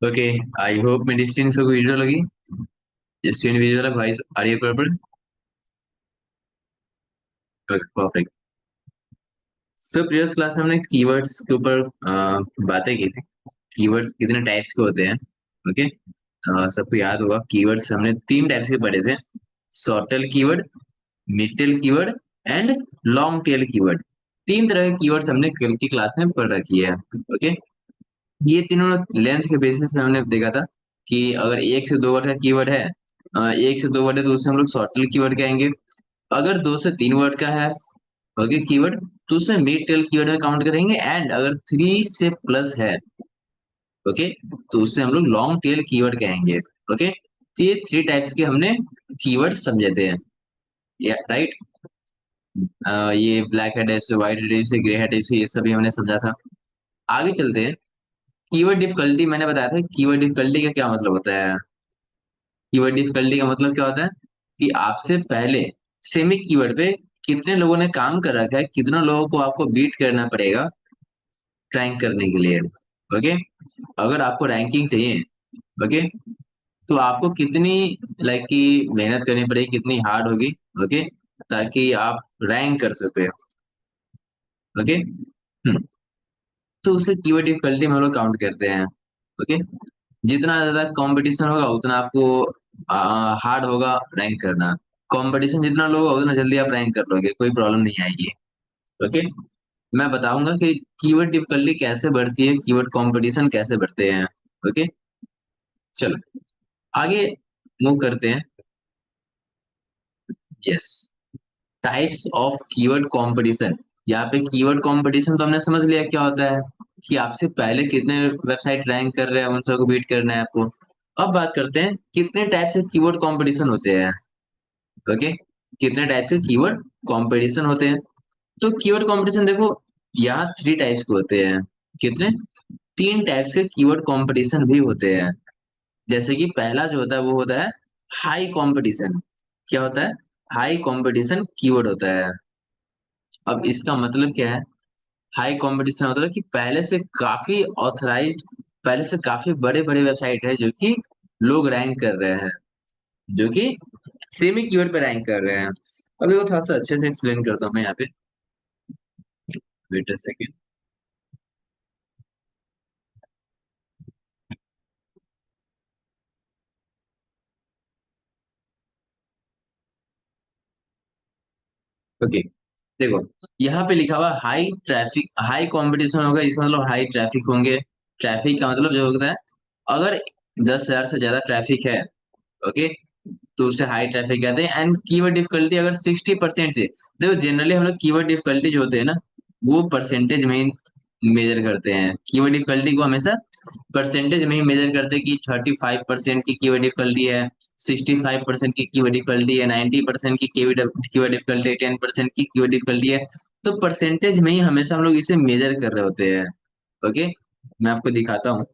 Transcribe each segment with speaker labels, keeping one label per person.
Speaker 1: Okay, I hope मेरी screen सबको visual होगी। स्क्रीन विजुअल है भाई, आर यू पर? परफेक्ट। सो प्रीवियस क्लास में हमने कीवर्ड्स के ऊपर बातें की थी। कीवर्ड कितने टाइप्स के होते हैं। ओके, सबको याद होगा कीवर्ड्स हमने तीन टाइप्स के पढ़े थे। Short tail keyword, mid tail keyword and long tail keyword. तीन तरह के कीवर्ड हमने कल की क्लास में पढ़ रखी है। ओके, ये तीनों लेंथ के बेसिस पे हमने देखा था कि अगर एक से दो वर्ड का कीवर्ड है, एक से दो वर्ड है तो उससे हम लोग शॉर्ट टेल कीवर्ड कहेंगे। अगर दो से तीन वर्ड का है ओके कीवर्ड, तो उसे मिड टेल कीवर्ड में काउंट करेंगे। एंड अगर थ्री से प्लस है ओके, तो उससे हम लोग लॉन्ग टेल कीवर्ड कहेंगे। ओके, तो ये थ्री टाइप्स के हमने कीवर्ड समझे थे। या राइट, ये ब्लैक हेड ऐसे, व्हाइट हेड ऐसे, ग्रे हेड ऐसे, ये सभी हमने समझा था। आगे चलते हैं। कीवर्ड डिफिकल्टी मैंने बताया था, कीवर्ड डिफिकल्टी का क्या मतलब होता है। कीवर्ड डिफिकल्टी का मतलब क्या होता है कि आपसे पहले सेमी कीवर्ड पे कितने लोगों ने काम कर रखा है, कितना लोगों को आपको बीट करना पड़ेगा रैंक करने के लिए। ओके, अगर आपको रैंकिंग चाहिए ओके, तो आपको कितनी लाइक की मेहनत करनी पड़ेगी, कितनी हार्ड होगी। ओके, ताकि आप रैंक कर सके। ओके, तो उसे कीवर्ड डिफिकल्टी में हम लोग काउंट करते हैं। ओके, जितना ज्यादा कंपटीशन होगा उतना आपको हार्ड होगा रैंक करना। कंपटीशन जितना लो होगा उतना जल्दी आप रैंक कर लोगे, कोई प्रॉब्लम नहीं आएगी। ओके, मैं बताऊंगा कि कीवर्ड डिफिकल्टी कैसे बढ़ती है, कीवर्ड कंपटीशन कैसे बढ़ते हैं। ओके, चलो आगे मूव करते हैं। Yes, types of keyword competition. यहाँ पे कीवर्ड कंपटीशन तो हमने समझ लिया क्या होता है, कि आपसे पहले कितने वेबसाइट रैंक कर रहे हैं उन सबको बीट करना है आपको। अब बात करते हैं कितने टाइप से कीवर्ड कंपटीशन होते हैं। ओके, कितने टाइप से कीवर्ड कंपटीशन होते हैं। तो कीवर्ड कंपटीशन देखो, यहाँ थ्री टाइप्स के होते हैं। कितने? तीन टाइप्स के कीवर्ड कंपटीशन भी होते हैं। जैसे कि पहला जो होता है वो होता है हाई कंपटीशन। क्या होता है? हाई कंपटीशन कीवर्ड होता है। अब इसका मतलब क्या है? हाई कंपटीशन होता है कि पहले से काफी ऑथराइज्ड, पहले से काफी बड़े बड़े वेबसाइट है जो कि लोग रैंक कर रहे हैं, जो कि सेमी कीवर्ड पे रैंक कर रहे हैं। अब देखो थोड़ा सा अच्छे से एक्सप्लेन करता हूँ मैं यहाँ पे। Wait a second. ओके, देखो यहाँ पे लिखा हुआ हाई ट्रैफिक, हाई कंपटीशन होगा, इसका मतलब हाई ट्रैफिक होंगे। ट्रैफिक का मतलब जो होता है, अगर 10,000 से ज्यादा ट्रैफिक है ओके, तो उसे हाई ट्रैफिक कहते हैं। एंड कीवर्ड डिफिकल्टी अगर 60% से, देखो जनरली हम लोग कीवर्ड डिफिकल्टी जो होते हैं ना, वो परसेंटेज में ही मेजर करते हैं। कीवर्ड डिफिकल्टी को हमेशा परसेंटेज में ही मेजर करते हैं कि 35% की कीवर्ड डिफिकल्टी है, 65% की कीवर्ड डिफिकल्टी है, 90% की कीवर्ड डिफिकल्टी है, 10% की कीवर्ड डिफिकल्टी है। तो परसेंटेज में ही हमेशा हम लोग इसे मेजर कर रहे होते हैं। ओके, मैं आपको दिखाता हूँ,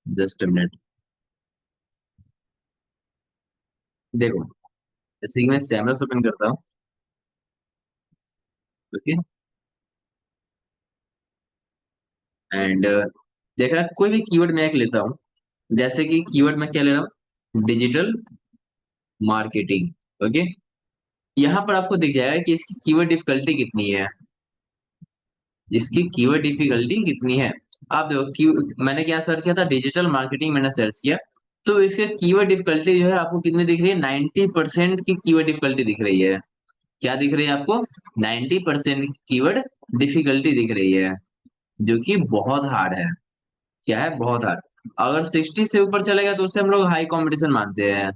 Speaker 1: जस्ट अ मिनट। देखो, जैसे कि मैं सैमरस ओपन करता हूँ। ओके, एंड देख रहा है, कोई भी कीवर्ड मैं एक लेता हूँ। जैसे कि कीवर्ड मैं क्या ले रहा हूँ, डिजिटल मार्केटिंग। ओके, यहाँ पर आपको दिख जाएगा कि इसकी कीवर्ड डिफिकल्टी कितनी है। इसकी कीवर्ड डिफिकल्टी कितनी है, आप देखो मैंने क्या सर्च किया था, डिजिटल मार्केटिंग मैंने सर्च किया। तो इसके कीवर्ड डिफिकल्टी जो है आपको कितनी दिख रही है, 90% की कीवर्ड डिफिकल्टी दिख रही है। क्या दिख रही है आपको? 90% कीवर्ड डिफिकल्टी दिख रही है, जो कि बहुत हार्ड है। क्या है? बहुत हार्ड। अगर 60 से ऊपर चलेगा तो उसे हम लोग हाई कंपटीशन मानते हैं।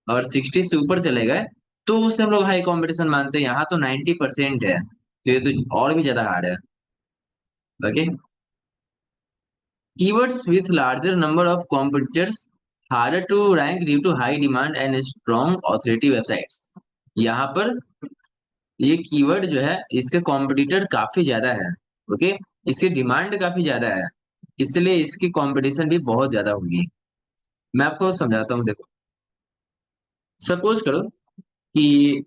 Speaker 1: अगर 60 से ऊपर चले गए तो उसे हम लोग हाई कंपटीशन मानते हैं। यहाँ तो 90% है, तो ये तो और भी ज्यादा हार्ड है। Okay, keywords with larger number of competitors harder to rank due to high demand and strong authority websites। यहाँ पर ये कीवर्ड जो है इसके कॉम्पिटिटर काफी ज्यादा है। ओके, इसकी डिमांड काफी ज्यादा है, इसलिए इसकी कंपटीशन भी बहुत ज्यादा होगी। मैं आपको समझाता हूँ, देखो सपोज करो कि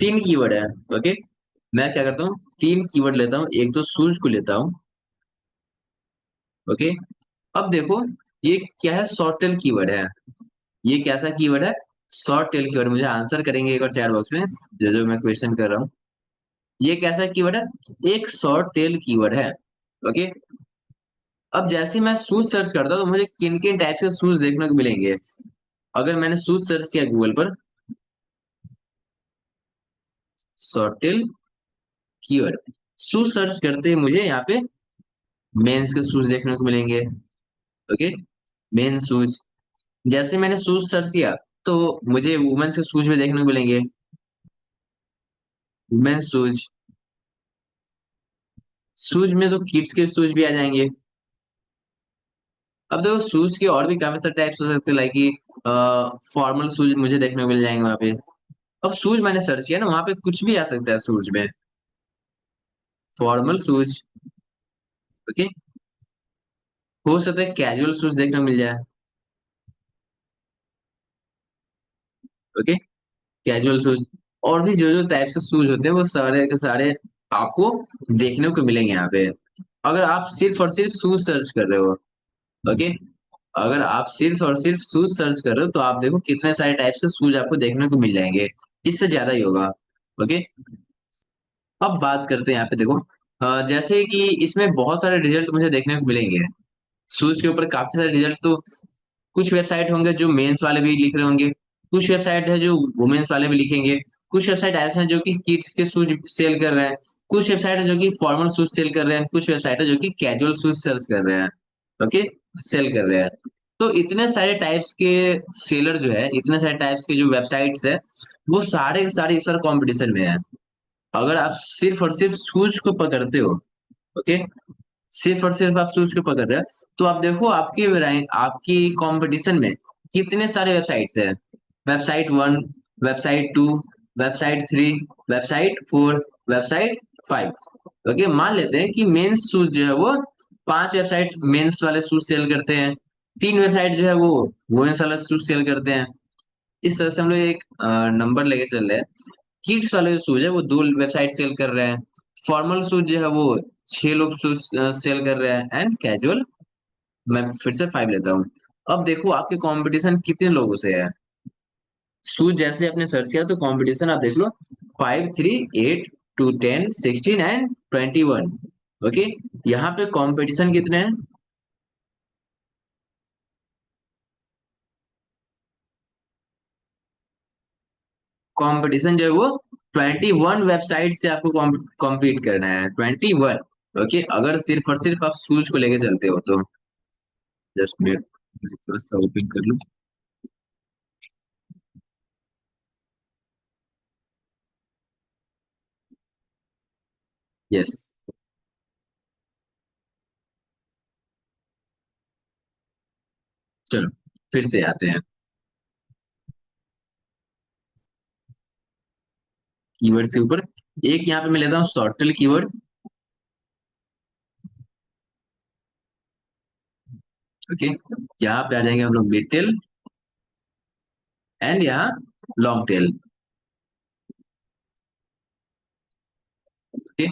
Speaker 1: तीन कीवर्ड है। ओके, मैं क्या करता हूँ, तीन कीवर्ड लेता हूँ। एक तो शूज को लेता हूँ, ओके। अब देखो, ये क्या है, शॉर्ट टेल कीवर्ड है। ये कैसा कीवर्ड है? Short tail keyword. मुझे आंसर करेंगे एक बार चैट बॉक्स में, जो जो मैं क्वेश्चन कर रहा हूँ। ये कैसा कीवर्ड है? एक शॉर्ट टेल कीवर्ड है। ओके। अब जैसे मैं शूज सर्च करता हूँ तो मुझे किन किन टाइप के शूज देखने को मिलेंगे। अगर मैंने शूज सर्च किया गूगल पर, short tail keyword, shoes search करते ही मुझे यहाँ पे मेंस के शूज देखने को मिलेंगे। Okay, main shoes. जैसे मैंने शूज सर्च किया तो मुझे वुमेन्स के शूज भी देखने को मिलेंगे, वुमेन्स शूज। शूज में तो किड्स के शूज भी आ जाएंगे। अब देखो, शूज के और भी काफी सारे टाइप्स हो सकते हैं, लाइक कि फॉर्मल शूज मुझे देखने को मिल जाएंगे वहां पे। अब शूज मैंने सर्च किया ना, वहां पे कुछ भी आ सकता है शूज में। फॉर्मल शूज, ओके, हो सकता है कैजुअल शूज देखने को मिल जाए। Okay, casual shoes. और भी जो जो टाइप से शूज होते हैं वो सारे के सारे आपको देखने को मिलेंगे यहाँ पे, अगर आप सिर्फ और सिर्फ शूज सर्च कर रहे हो। ओके, अगर आप सिर्फ और सिर्फ शूज सर्च कर रहे हो तो आप देखो कितने सारे टाइप से शूज आपको देखने को मिल जाएंगे। इससे ज्यादा ही होगा। ओके। अब बात करते हैं यहाँ पे, देखो जैसे कि इसमें बहुत सारे रिजल्ट मुझे देखने को मिलेंगे। शूज के ऊपर काफी सारे रिजल्ट तो, कुछ वेबसाइट होंगे जो मेंस वाले भी लिख रहे होंगे, कुछ वेबसाइट है जो वुमेन्स वाले भी लिखेंगे, कुछ वेबसाइट ऐसे हैं जो कि किड्स के शूज सेल कर रहे हैं, कुछ वेबसाइट है जो कि फॉर्मल शूज सेल कर रहे हैं, कुछ वेबसाइट है जो कि कैजुअल शूज सेल्स कर रहे हैं। ओके, सेल कर रहे हैं। तो इतने सारे टाइप्स के सेलर जो है, इतने सारे टाइप्स के जो वेबसाइट्स है, वो सारे के सारे इस बार कॉम्पिटिशन में है। अगर आप सिर्फ और सिर्फ शूज को पकड़ते हो, ओके, सिर्फ और सिर्फ आप शूज को पकड़ रहे हो, तो आप देखो आपकी आपकी कंपटीशन में कितने सारे वेबसाइट्स हैं। Website one, website two, website three, website four, website five. Okay, मान लेते हैं कि मेंस शूज जो है वो पांच वेबसाइट मेंस वाले शूज सेल करते हैं, तीन वेबसाइट जो है वो वुमेन्स वाला शूज सेल करते हैं। इस तरह से हम लोग एक नंबर लेके चल रहे हैं। किड्स वाले जो शूज है वो दो वेबसाइट सेल कर रहे हैं, फॉर्मल शूज जो है वो छह लोग शूज सेल कर रहे हैं, एंड कैजुअल मैं फिर से फाइव लेता हूँ। अब देखो आपके कंपटीशन कितने लोगों से है। शूज जैसे आपने सर्च किया तो कंपटीशन आप देख लो, five, three, eight, two, 10, 16 and 21। Okay, यहाँ पे कंपटीशन कितने हैं? कंपटीशन जो है वो 21 वेबसाइट से आपको कॉम्पीट करना है, 21। ओके, अगर सिर्फ और सिर्फ आप शूज को लेके चलते हो तो। जस्ट मैं थोड़ा सा ओपन कर लूं। यस, चलो फिर से आते हैं कीवर्ड के ऊपर। एक यहाँ पे मैं लेता हूँ शॉर्टल कीवर्ड। ओके, यहाँ पे आ जाएंगे हम लोग मिड टेल, एंड यहाँ लॉन्ग टेल। ओके,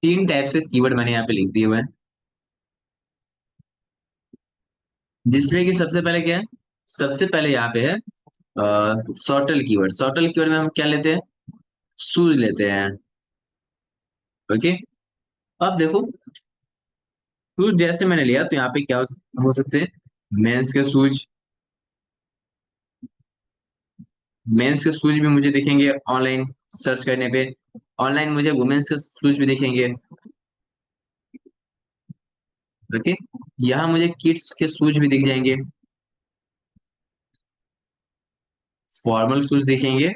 Speaker 1: तीन टाइप से कीवर्ड मैंने यहाँ पे लिख दिए हुए हैं, जिसमें कि सबसे पहले क्या है, सबसे पहले यहाँ पे है शॉर्टल कीवर्ड। शॉर्टल कीवर्ड में हम क्या लेते हैं? शूज लेते हैं। ओके, अब देखो, शूज जैसे मैंने लिया तो यहाँ पे क्या हो सकते हैं? मेंस के शूज, मेंस के शूज भी मुझे दिखेंगे ऑनलाइन सर्च करने पे। ऑनलाइन मुझे वुमेन्स के शूज भी दिखेंगे। ओके, यहाँ मुझे किड्स के शूज भी दिख जाएंगे, फॉर्मल शूज दिखेंगे,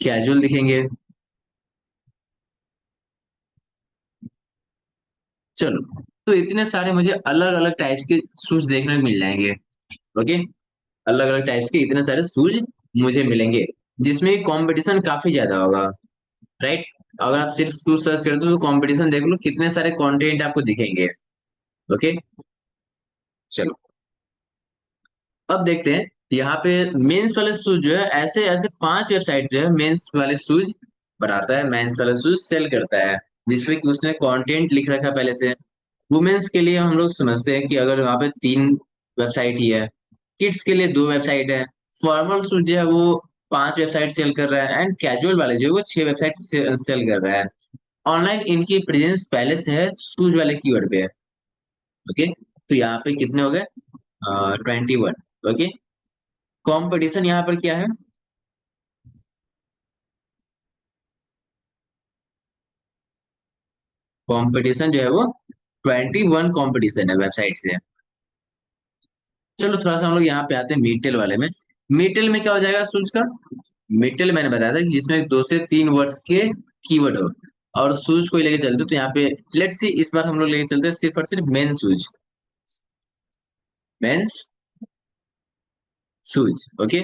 Speaker 1: कैजुअल दिखेंगे। चलो, तो इतने सारे मुझे अलग अलग टाइप्स के शूज देखने को मिल जाएंगे। ओके, अलग अलग टाइप्स के इतने सारे शूज मुझे मिलेंगे, जिसमें कंपटीशन काफी ज्यादा होगा, राइट। अगर आप सिर्फ शूज सर्च करते हो तो कंपटीशन देख लो, कितने सारे कंटेंट आपको दिखेंगे। ओके, चलो अब देखते हैं यहाँ पे मेंस वाले शूज जो है, ऐसे ऐसे पांच वेबसाइट जो है मेंस वाले शूज बनाता है, मेंस वाला शूज सेल करता है, जिसमें कि उसने कंटेंट लिख रखा है पहले से। वुमेन्स के लिए हम लोग समझते हैं कि अगर वहाँ पे 3 वेबसाइट ही है, किड्स के लिए 2 वेबसाइट है, फॉर्मल शूज जो है वो 5 वेबसाइट सेल कर रहा है, एंड कैजुअल वाले जो है वो 6 वेबसाइट सेल कर रहा है। ऑनलाइन इनकी प्रेजेंस पहले से है शूज वाले कीवर्ड पे। ओके, तो यहाँ पे कितने हो गए? 21। ओके, कंपटीशन यहाँ पर क्या है? कंपटीशन जो है वो 21 कंपटीशन है वेबसाइट से। चलो थोड़ा सा हम लोग यहाँ पे आते हैं मीटेल वाले में। मीटेल में क्या हो जाएगा शूज का? मीटेल मैंने बताया था कि जिसमें 2 से 3 वर्ड्स के कीवर्ड हो, और शूज को ही लेके चलते, तो यहाँ पे लेट्स सी इस बार हम लोग लेके चलते हैं सिर्फ और सिर्फ men shoes. Men's shoes. Okay,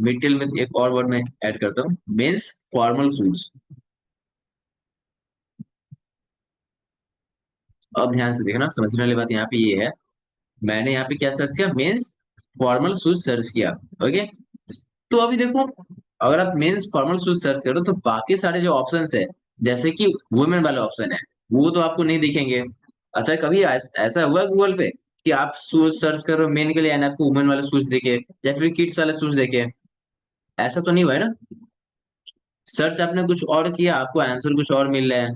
Speaker 1: mid tail में एक और वर्ड में ऐड करता हूँ, मेंस फॉर्मल शूज। अब ध्यान से देखना, समझने वाली बात यहाँ पे ये है, मैंने यहाँ पे क्या सर्च किया? मेंस फॉर्मल शूज सर्च किया। ओके, तो अभी देखो, अगर आप मेंस फॉर्मल शूज सर्च करो तो बाकी सारे जो ऑप्शंस है, जैसे कि वुमेन वाले ऑप्शन है, वो तो आपको नहीं दिखेंगे। अच्छा, कभी ऐसा हुआ गूगल पे कि आप शूज सर्च करो मेन के लिए एंड आपको वुमेन वाले शूज दिखे, या फिर किड्स वाले शूज दिखे? ऐसा तो नहीं हुआ है ना? सर्च आपने कुछ और किया, आपको आंसर कुछ और मिल रहा है।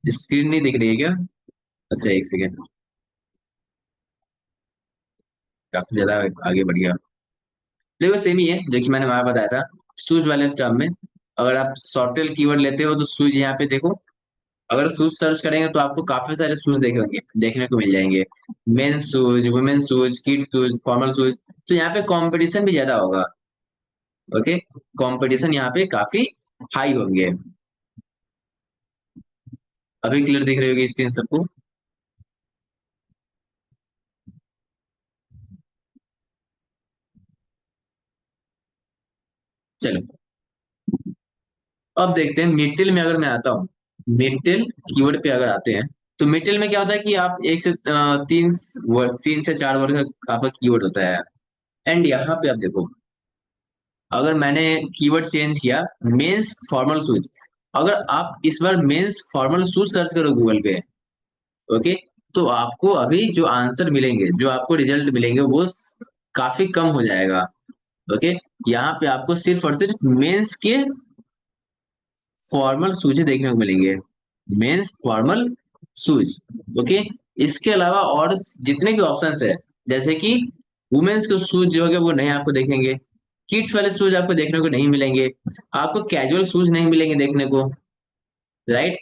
Speaker 1: स्क्रीन नहीं दिख रही है क्या? अच्छा, एक सेकेंड, काफी ज्यादा आगे बढ़ गया। देखो सेम ही है जो कि मैंने वहां बताया था शूज वाले टर्म में। अगर आप शॉर्टेल कीवर्ड लेते हो तो शूज यहाँ पे देखो, अगर शूज सर्च करेंगे तो आपको काफी सारे शूज देखेंगे, देखने को मिल जाएंगे। Main shoes, women shoes, kid shoes, formal shoes. तो यहाँ पे कंपटीशन भी ज्यादा होगा। ओके, कंपटीशन यहाँ पे काफी हाई होंगे। अभी क्लियर दिख रही होगी स्क्रीन सबको? चलो, अब देखते हैं मिडिल में अगर मैं आता हूँ। मिडिल कीवर्ड पे अगर आते हैं, तो मिडिल में क्या होता है कि आप 3 से 4 वर्ड का आपका कीवर्ड होता है। एंड यहाँ पे आप देखो, अगर मैंने कीवर्ड चेंज किया, मेंस फॉर्मल शूज, अगर आप इस बार मेंस फॉर्मल शूज सर्च करो गूगल पे, ओके, तो आपको अभी जो आंसर मिलेंगे, जो आपको रिजल्ट मिलेंगे, वो काफी कम हो जाएगा। ओके, यहाँ पे आपको सिर्फ और सिर्फ मेंस के फॉर्मल शूज देखने को मिलेंगे, मेंस फॉर्मल शूज। ओके, इसके अलावा और जितने भी ऑप्शंस है, जैसे कि वुमेन्स के शूज जो है वो नहीं आपको देखेंगे, किड्स वाले शूज आपको देखने को नहीं मिलेंगे, आपको कैजुअल शूज नहीं मिलेंगे देखने को, राइट?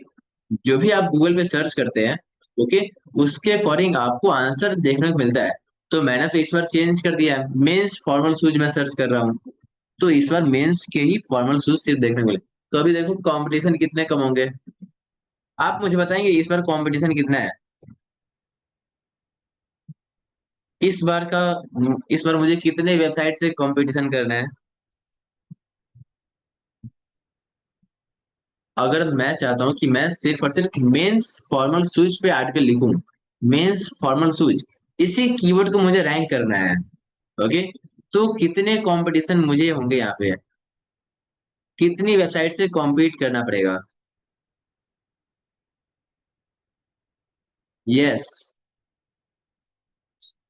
Speaker 1: जो भी आप गूगल पे सर्च करते हैं, ओके, उसके अकॉर्डिंग आपको आंसर देखने को मिलता है। तो मैंने तो इस बार चेंज कर दिया, मेंस फॉर्मल शूज मैं सर्च कर रहा हूँ, तो इस बार मेंस के ही फॉर्मल शूज सिर्फ देखने को मिले। तो अभी देखो कंपटीशन कितने कम होंगे। आप मुझे बताएंगे इस बार कंपटीशन कितना है? इस बार का, इस बार मुझे कितने वेबसाइट से कंपटीशन करना है? अगर मैं चाहता हूं कि मैं सिर्फ और सिर्फ मेंस फॉर्मल शूज पे आर्टिकल लिखूं, मेंस फॉर्मल शूज, इसी कीवर्ड को मुझे रैंक करना है। ओके, तो कितने कंपटीशन मुझे होंगे यहाँ पे? कितनी वेबसाइट से कॉम्पीट करना पड़ेगा? यस,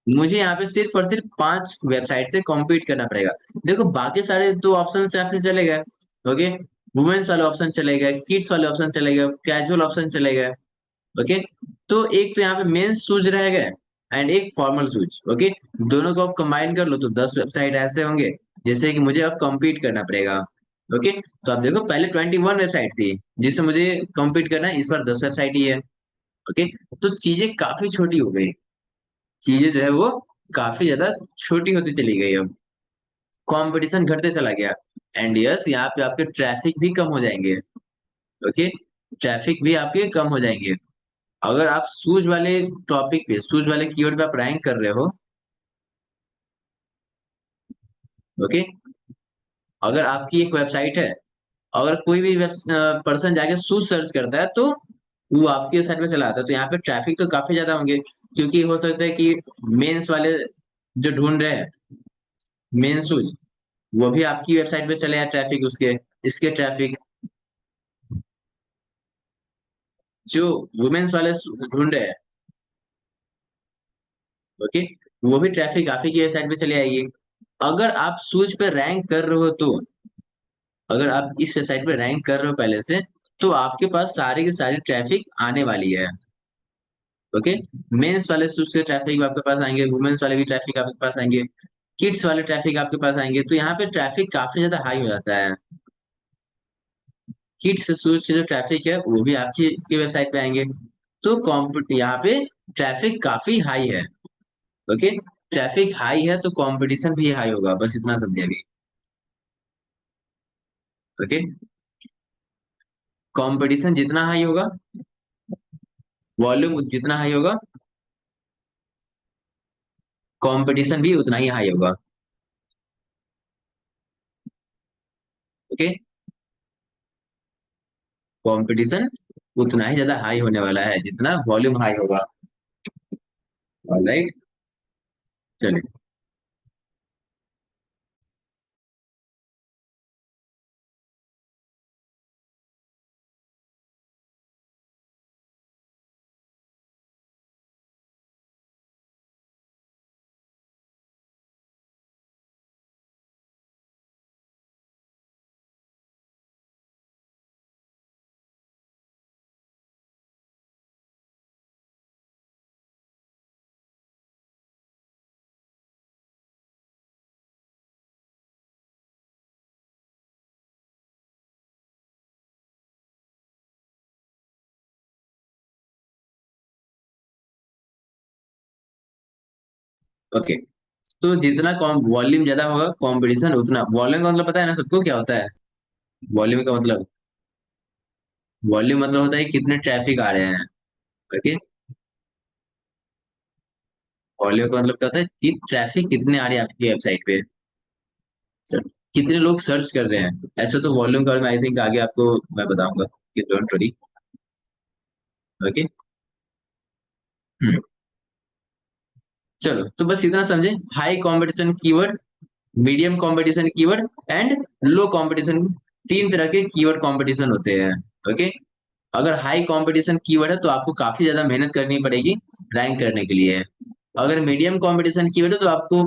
Speaker 1: मुझे यहाँ पे सिर्फ और सिर्फ 5 वेबसाइट से कॉम्पीट करना पड़ेगा। देखो बाकी सारे दो ऑप्शन यहाँ पे चले गए। ओके, वुमेन्स वाले ऑप्शन चले गए, किड्स वाले ऑप्शन चले गए, कैजुअल ऑप्शन चले गए। ओके, तो एक तो यहाँ पे मेंस शूज रह गए एंड एक फॉर्मल शूज। ओके, दोनों को आप कंबाइन कर लो तो 10 वेबसाइट ऐसे होंगे जिससे कि मुझे अब कम्पीट करना पड़ेगा। ओके, तो आप देखो पहले 21 वेबसाइट थी जिससे मुझे कम्पीट करना है, इस बार 10 वेबसाइट ही है। ओके, तो चीजें काफी छोटी हो गई, चीजें जो है वो काफी ज्यादा छोटी होती चली गई, अब कंपटीशन घटते चला गया। एंड यस, यहाँ पे आपके ट्रैफिक भी कम हो जाएंगे। ओके, ट्रैफिक भी आपके कम हो जाएंगे। अगर आप शूज वाले टॉपिक पे, शूज वाले कीवर्ड पे आप रैंक कर रहे हो, ओके, अगर आपकी एक वेबसाइट है, अगर कोई भी पर्सन जाके शूज सर्च करता है तो वो आपकी साइट पे चला आता है, तो यहाँ पे ट्रैफिक तो काफी ज्यादा होंगे, क्योंकि हो सकता है कि मेंस वाले जो ढूंढ रहे हैं मेन शूज, वो भी आपकी वेबसाइट पे चले या ट्रैफिक उसके, इसके ट्रैफिक, जो वुमेन्स वाले ढूंढ रहे हैं, ओके, वो भी ट्रैफिक आप ही की वेबसाइट पे चले आएगी। अगर आप शूज पे रैंक कर रहे हो तो, अगर आप इस वेबसाइट पे रैंक कर रहे हो पहले से, तो आपके पास सारी की सारी ट्रैफिक आने वाली है। ओके, मेंस वाले शूज के ट्रैफिक आपके पास आएंगे, वुमेन्स वाले भी ट्रैफिक आपके पास आएंगे, किड्स वाले ट्रैफिक आपके पास आएंगे, तो यहाँ पे ट्रैफिक काफी ज्यादा हाई हो जाता है। किड्स शूज के जो ट्रैफिक है वो भी आपकी की वेबसाइट पे आएंगे। तो यहाँ पे ट्रैफिक काफी हाई है। ओके, ट्रैफिक हाई है तो कंपटीशन भी हाई होगा, बस इतना समझे अभी। ओके, कंपटीशन जितना हाई होगा, वॉल्यूम जितना हाई होगा, कंपटीशन भी उतना ही हाई होगा। ओके, कंपटीशन उतना ही ज्यादा हाई होने वाला है जितना वॉल्यूम हाई होगा। ऑलराइट, चलिए। ओके, तो जितना वॉल्यूम ज्यादा होगा कंपटीशन उतना, वॉल्यूम का मतलब पता है ना सबको क्या होता है? वॉल्यूम का मतलब, वॉल्यूम मतलब होता है कि कितने ट्रैफिक आ रहे हैं। ओके, वॉल्यूम का मतलब क्या होता है कि ट्रैफिक कितने आ रहे हैं आपकी वेबसाइट पे, सर, कितने लोग सर्च कर रहे हैं। ऐसे तो वॉल्यूम का मैं आई थिंक आगे आपको मैं बताऊंगा कि डोंट वरी। ओके, चलो तो बस इतना समझे, high competition keyword, medium competition keyword and low competition, तीन तरह के कीवर्ड कंपटीशन होते हैं। ओके, अगर हाई कंपटीशन कीवर्ड है तो आपको काफी ज्यादा मेहनत करनी पड़ेगी रैंक करने के लिए। अगर मीडियम कंपटीशन कीवर्ड है तो आपको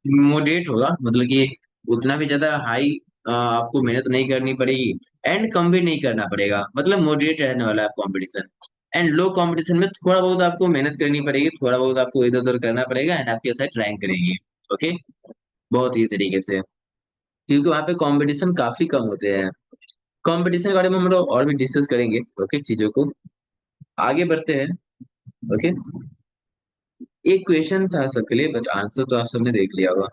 Speaker 1: मोडरेट होगा, मतलब कि उतना भी ज्यादा हाई आपको मेहनत नहीं करनी पड़ेगी, एंड कम भी नहीं करना पड़ेगा, मतलब मोडरेट रहने वाला है कंपटीशन। एंड लो कंपटीशन में थोड़ा बहुत आपको मेहनत करनी पड़ेगी, थोड़ा बहुत आपको इधर उधर करना पड़ेगा, एंड आपकी वेबसाइट रैंक करेगी। ओके, बहुत ही तरीके से, क्योंकि वहाँ पे कंपटीशन काफी कम होते हैं। कंपटीशन के बारे में हम लोग और भी डिस्कस करेंगे। ओके, चीजों को आगे बढ़ते हैं। ओके, एक क्वेश्चन था सबके लिए, बट आंसर तो आप सबने देख लिया होगा।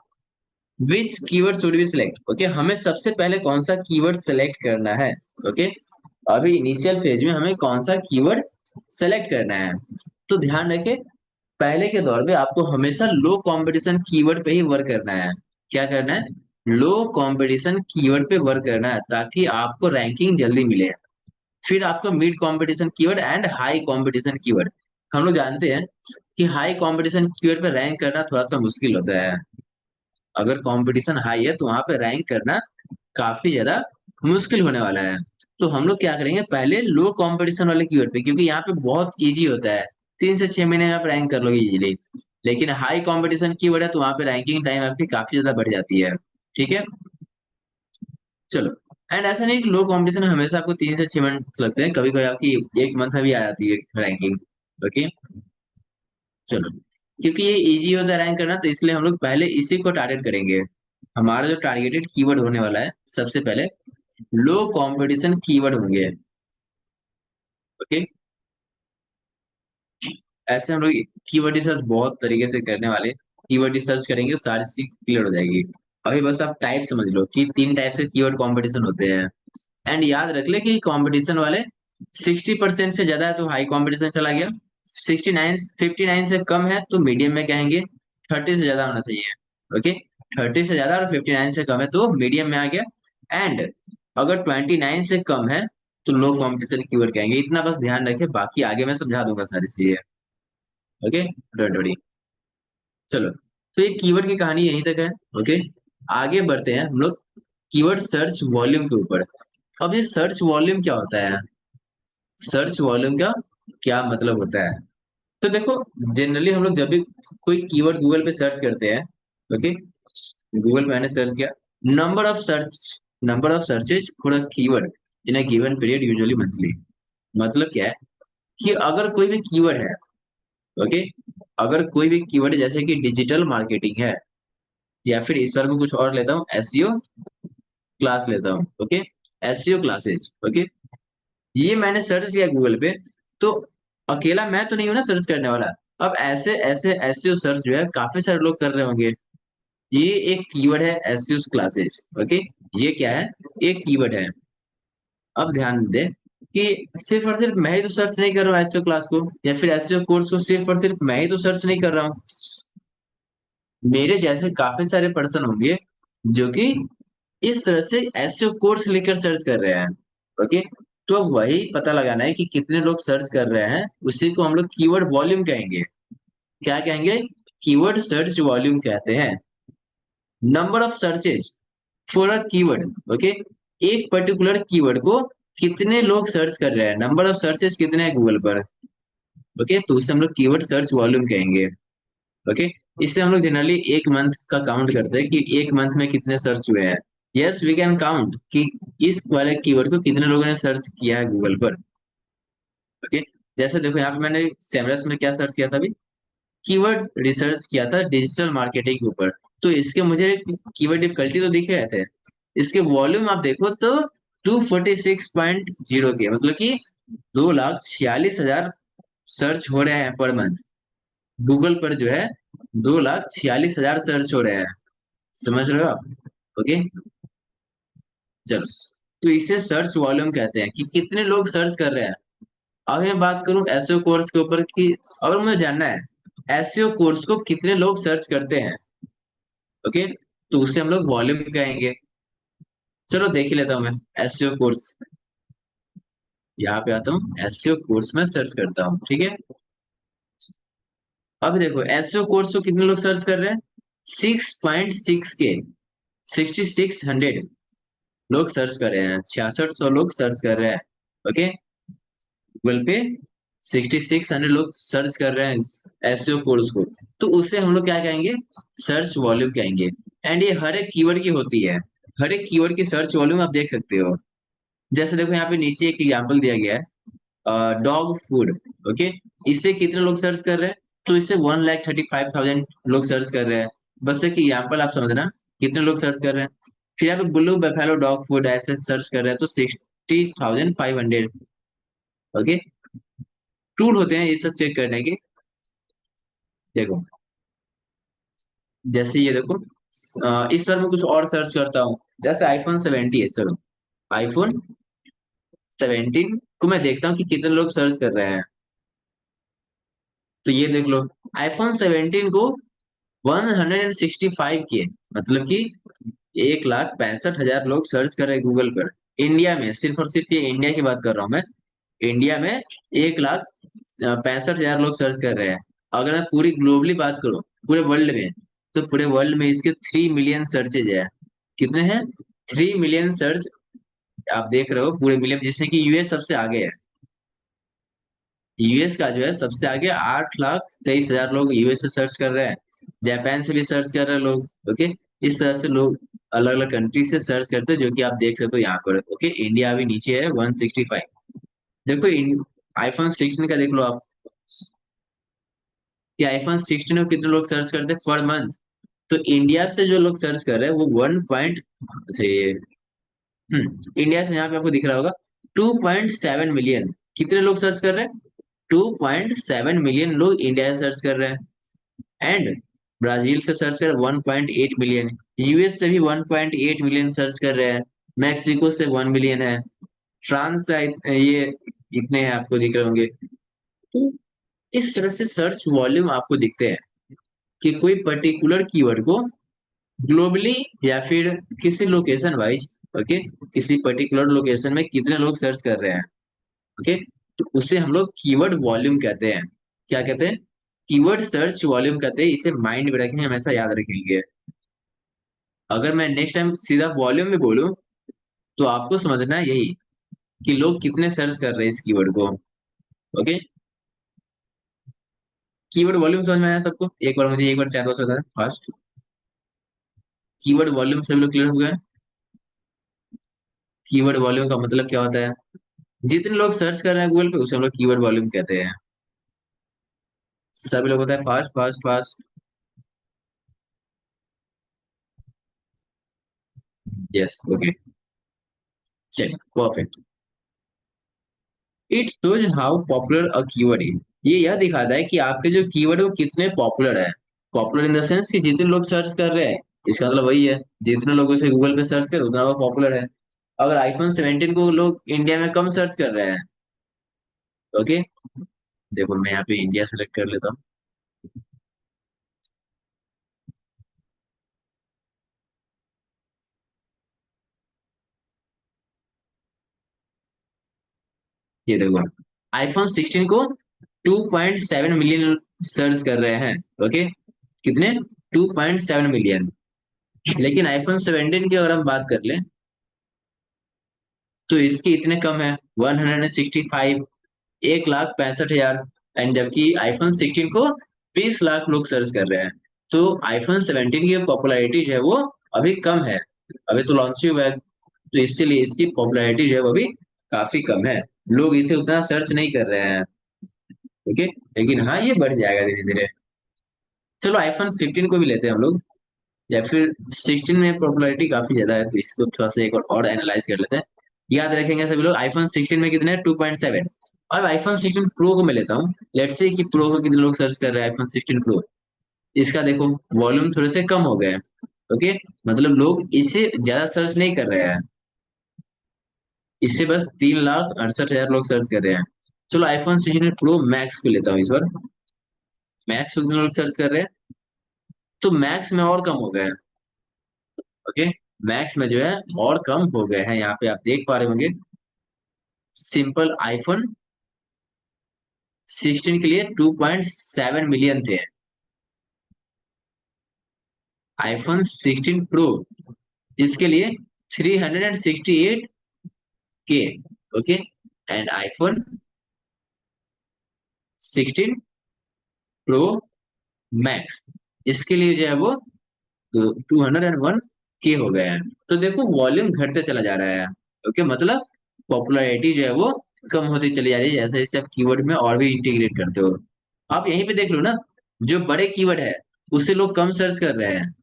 Speaker 1: Which keyword should be select, okay, हमें सबसे पहले कौन सा कीवर्ड सेलेक्ट करना है। ओके, अभी इनिशियल फेज में हमें कौन सा कीवर्ड सेलेक्ट करना है, तो ध्यान रखें, पहले के दौर में आपको हमेशा लो कंपटीशन कीवर्ड पे ही वर्क करना है। क्या करना है? लो कंपटीशन कीवर्ड पे वर्क करना है, ताकि आपको रैंकिंग जल्दी मिले। फिर आपको mid competition keyword and high competition keyword. हम लोग जानते हैं कि हाई कंपटीशन कीवर्ड पे रैंक करना थोड़ा सा मुश्किल होता है। अगर कंपटीशन हाई है तो वहां पे रैंक करना काफी ज्यादा मुश्किल होने वाला है। तो हम लोग क्या करेंगे, पहले लो कंपटीशन वाले कीवर्ड पे, क्योंकि यहाँ पे बहुत इजी होता है, 3 से 6 महीने में आप रैंक कर लोगे इजीली। लेकिन हाई कंपटीशन कीवर्ड है तो वहां पे रैंकिंग टाइम आपकी काफी ज्यादा बढ़ जाती है। ठीक है, चलो। एंड ऐसा नहीं कि लो कंपटीशन हमेशा आपको 3 से 6 मंथ लगते हैं, कभी कभी आपकी एक मंथ में भी आ जाती है रैंकिंग। ओके, चलो, क्योंकि ये इजी होता है रैंक करना, तो इसलिए हम लोग पहले इसी को टारगेट करेंगे। हमारा जो टारगेटेड कीवर्ड होने वाला है सबसे पहले लो कंपटीशन कीवर्ड होंगे। ओके, ऐसे हम लोग कीवर्ड रिसर्च बहुत तरीके से करने वाले, कीवर्ड रिसर्च करेंगे, सारी चीज क्लियर हो जाएगी। अभी बस आप टाइप समझ लो कि 3 टाइप से कीवर्ड कंपटीशन होते हैं। एंड याद रख ले कि कंपटीशन वाले 60% से ज्यादा है तो हाई कंपटीशन चला गया, 59 से कम है तो मीडियम में कहेंगे, 30 से ज्यादा होना चाहिए। ओके, 30 से ज्यादा और 59 से कम है तो मीडियम में आ गया। एंड अगर 29 से कम है तो लो कंपटीशन कीवर्ड कहेंगे। इतना बस ध्यान रखे, बाकी आगे मैं समझा दूंगा सारी चीजें। Okay, don't worry. चलो, तो ये कीवर्ड की कहानी यहीं तक है। ओके, आगे बढ़ते हैं हम लोग कीवर्ड सर्च वॉल्यूम के ऊपर। अब ये सर्च वॉल्यूम क्या होता है, सर्च वॉल्यूम का क्या मतलब होता है? तो देखो, जनरली हम लोग जब भी कोई कीवर्ड गूगल पे सर्च करते हैं, ओके, गूगल पे मैंने सर्च किया, number of search, number of searches for a keyword in a given period usually monthly. मतलब क्या है कि अगर कोई भी कीवर्ड है, ओके, अगर कोई भी कीवर्ड जैसे कि डिजिटल मार्केटिंग है, या फिर इस बार को कुछ और लेता हूँ, एसईओ क्लास लेता हूँ, ओके, एसईओ क्लासेज, ओके, ये मैंने सर्च किया गूगल पे, तो अकेला मैं तो नहीं हूं ना सर्च करने वाला। अब ऐसे ऐसे एसईओ सर्च जो है काफी सारे लोग कर रहे होंगे। ये एक कीवर्ड है एसईओ क्लासेस, ओके, ये क्या है, एक कीवर्ड है। अब ध्यान दें कि सिर्फ और सिर्फ मैं ही तो सर्च नहीं कर रहा हूँ एसईओ क्लास को, या फिर एसईओ कोर्स को सिर्फ और सिर्फ मैं ही तो सर्च नहीं कर रहा हूँ। मेरे जैसे काफी सारे पर्सन होंगे जो कि इस तरह से एसईओ कोर्स लेकर सर्च कर रहे हैं, ओके। तो अब वही पता लगाना है कि कितने लोग सर्च कर रहे हैं, उसी को हम लोग कीवर्ड वॉल्यूम कहेंगे। क्या कहेंगे? कीवर्ड सर्च वॉल्यूम कहते हैं। Number of searches for a keyword, okay, एक पर्टिकुलर कीवर्ड को कितने लोग सर्च कर रहे हैं, नंबर ऑफ सर्चेस कितने हैं गूगल पर, ओके, तो उसे हम लोग कीवर्ड सर्च वॉल्यूम कहेंगे, ओके। इससे हम लोग जनरली एक मंथ का काउंट करते हैं कि एक मंथ में कितने सर्च हुए हैं। यस, वी कैन काउंट कि इस वाले कीवर्ड को कितने लोगों ने सर्च किया है गूगल पर, ओके। जैसे देखो यहाँ पे मैंने सेमरस में क्या सर्च किया था अभी, कीवर्ड रिसर्च किया था डिजिटल मार्केटिंग के ऊपर। तो इसके मुझे कीवर्ड डिफिकल्टी तो दिख रहे थे, इसके वॉल्यूम आप देखो तो 246.0 के, मतलब कि 2,46,000 सर्च हो रहे हैं पर मंथ। गूगल पर जो है 2,46,000 सर्च हो रहे हैं। समझ रहे हो आप? ओके, चलो, तो इसे सर्च वॉल्यूम कहते हैं कि कितने लोग सर्च कर रहे हैं। अब मैं बात करूं एसईओ कोर्स के ऊपर कि अगर मुझे जानना है एसईओ कोर्स को कितने लोग सर्च करते हैं, ओके, तो उसे हम लोग वॉल्यूम कहेंगे। चलो देख ही लेता हूं मैं एसईओ कोर्स, यहाँ पे आता हूँ, एसईओ कोर्स में सर्च करता हूँ, ठीक है। अब देखो एसईओ कोर्स को कितने लोग सर्च कर रहे हैं, 6.6 के, 6,600 लोग सर्च कर रहे हैं, 6600 लोग सर्च कर रहे हैं, ओके। गूगल पे 6,600 लोग सर्च कर रहे हैं एसईओ कोर्स को, तो उससे हम लोग क्या कहेंगे, सर्च वॉल्यूम कहेंगे। एंड ये हर एक कीवर्ड की होती है, हर एक कीवर्ड की सर्च वॉल्यूम आप देख सकते हो। जैसे देखो यहाँ पे नीचे एक एग्जांपल दिया गया है, डॉग फूड, ओके, इससे कितने लोग सर्च कर रहे हैं, तो इससे 1,35,000 लोग सर्च कर रहे हैं। बस एक एग्जाम्पल आप समझना कितने लोग सर्च कर रहे हैं। फिर यहाँ पे ब्लू बेफेलो डॉग फूड ऐसे सर्च कर रहे हैं तो 60,500, ओके। टूल होते हैं ये सब चेक करने के। देखो जैसे ये देखो, इस बार मैं कुछ और सर्च करता हूँ, जैसे आईफोन 70 है, चलो आईफोन 17 को मैं देखता हूँ कि कितने लोग सर्च कर रहे हैं। तो ये देख लो, आईफोन 17 को 165 के, मतलब कि 1,65,000 लोग सर्च कर रहे हैं गूगल पर। इंडिया में, सिर्फ और सिर्फ ये इंडिया की बात कर रहा हूँ मैं, इंडिया में 1,65,000 लोग सर्च कर रहे हैं। अगर मैं पूरी ग्लोबली बात करूँ, पूरे वर्ल्ड में, तो पूरे वर्ल्ड में इसके 3 मिलियन सर्चेज है। कितने हैं? 3 मिलियन सर्च। आप देख रहे हो पूरे मिलियन, जिससे कि यूएस सबसे आगे है। यूएस का जो है सबसे आगे, 8,23,000 लोग यूएस से सर्च कर रहे हैं। जापान से भी सर्च कर रहे हैं लोग, ओके। इस तरह से लोग अलग अलग कंट्री से सर्च करते हैं, जो कि आप देख सकते हो यहाँ पर, ओके। इंडिया अभी नीचे है 165। देखो आईफोन 16 का देख लो आप, कि आईफोन 16 में कितने लोग सर्च करते हैं पर मंथ। तो इंडिया से जो लोग सर्च कर रहे हैं वो 1 पॉइंट से, इंडिया से यहाँ पे आपको दिख रहा होगा 2.7 मिलियन। कितने लोग सर्च कर रहे हैं? 2.7 मिलियन लोग इंडिया से सर्च कर रहे हैं। एंड ब्राजील से सर्च कर 1.8 मिलियन, यूएस से भी 1.8 मिलियन सर्च कर रहे हैं, मैक्सिको से 1 मिलियन है, फ्रांस से ये इतने हैं आपको दिख रहे होंगे। तो इस तरह से सर्च वॉल्यूम आपको दिखते हैं कि कोई पर्टिकुलर कीवर्ड को ग्लोबली या फिर किसी लोकेशन वाइज, ओके, किसी पर्टिकुलर लोकेशन में कितने लोग सर्च कर रहे हैं, ओके, तो उसे हम लोग कीवर्ड वॉल्यूम कहते हैं। क्या कहते हैं? कीवर्ड सर्च वॉल्यूम कहते हैं। इसे माइंड में रखेंगे, हमेशा याद रखेंगे। अगर मैं नेक्स्ट टाइम सीधा वॉल्यूम में बोलूं तो आपको समझना है यही कि लोग कितने सर्च कर रहे हैं इस कीवर्ड को। ओके, कीवर्ड वॉल्यूम समझ में आया सबको? एक बार मुझे एक बार चैट बॉक्स बता दें फास्ट। कीवर्ड वॉल्यूम सभी लोग क्लियर हो गए? कीवर्ड वॉल्यूम का मतलब क्या होता है? जितने लोग सर्च कर रहे हैं गूगल पे उसे हम लोग कीवर्ड वॉल्यूम कहते हैं। सभी लोग होता है fast fast fast. Yes, okay, चलिए perfect. It shows how popular a keyword is. ये यह दिखाता है कि आपके जो कीवर्ड है वो कितने पॉपुलर है। पॉपुलर इन द सेंस कि जितने लोग सर्च कर रहे हैं, इसका मतलब वही है जितने लोग उसे गूगल पे सर्च कर उतना वो पॉपुलर है। अगर आईफोन 17 को लोग इंडिया में कम सर्च कर रहे हैं, ओके, देखो मैं यहाँ पे इंडिया सेलेक्ट कर लेता हूँ। ये देखो आईफोन 16 को 2.7 मिलियन सर्च कर रहे हैं। ओके, कितने? 2.7 मिलियन। लेकिन आईफोन 17 की अगर हम बात कर ले तो इसके इतने कम है, 165, 1,65,000। एंड जबकि आईफोन 16 को 20 लाख लोग सर्च कर रहे हैं। तो आईफोन 17 की पॉपुलैरिटी जो है वो अभी कम है, अभी तो लॉन्च ही हुआ है, तो इसीलिए इसकी पॉपुलैरिटी जो है वो अभी काफी कम है। लोग इसे उतना सर्च नहीं कर रहे हैं। ओके, लेकिन हाँ ये बढ़ जाएगा धीरे धीरे। चलो आईफोन 15 को भी लेते हैं हम लोग, या फिर 16 में पॉपुलैरिटी काफी ज्यादा है तो इसको थोड़ा सा एक और एनालाइज कर लेते हैं। याद रखेंगे सभी लोग आईफोन 16 में कितने हैं? 2.7। और आईफोन 16 प्रो को मैं लेता हूँ, लेट्स से कि प्रो को कितने लोग सर्च कर रहे हैं आईफोन 16 प्रो। इसका देखो वॉल्यूम थोड़े से कम हो गए हैं। ओके, मतलब लोग इसे ज्यादा सर्च नहीं कर रहे हैं, इससे बस 3,68,000 लोग सर्च कर रहे हैं। चलो आईफोन 16 प्रो मैक्स को लेता हूँ इस बार। मैक्स को कितने लोग सर्च कर रहे हैं? तो मैक्स में और कम हो गए हैं। ओके, मैक्स में जो है और कम हो गए हैं, यहाँ पे आप देख पा रहे होंगे। सिंपल आईफोन 16 के लिए 2.7 मिलियन थे। आईफोन 16 प्रो इसके लिए 368 के। Okay, and iPhone 16 pro max इसके लिए जो है वो 201 के हो गए हैं। तो देखो वॉल्यूम घटते चला जा रहा है। ओके, मतलब पॉपुलैरिटी जो है वो कम होती चली जा रही है जैसे जैसे आप कीवर्ड में और भी इंटीग्रेट करते हो। आप यहीं पे देख लो ना, जो बड़े कीवर्ड है उससे लोग कम सर्च कर रहे हैं,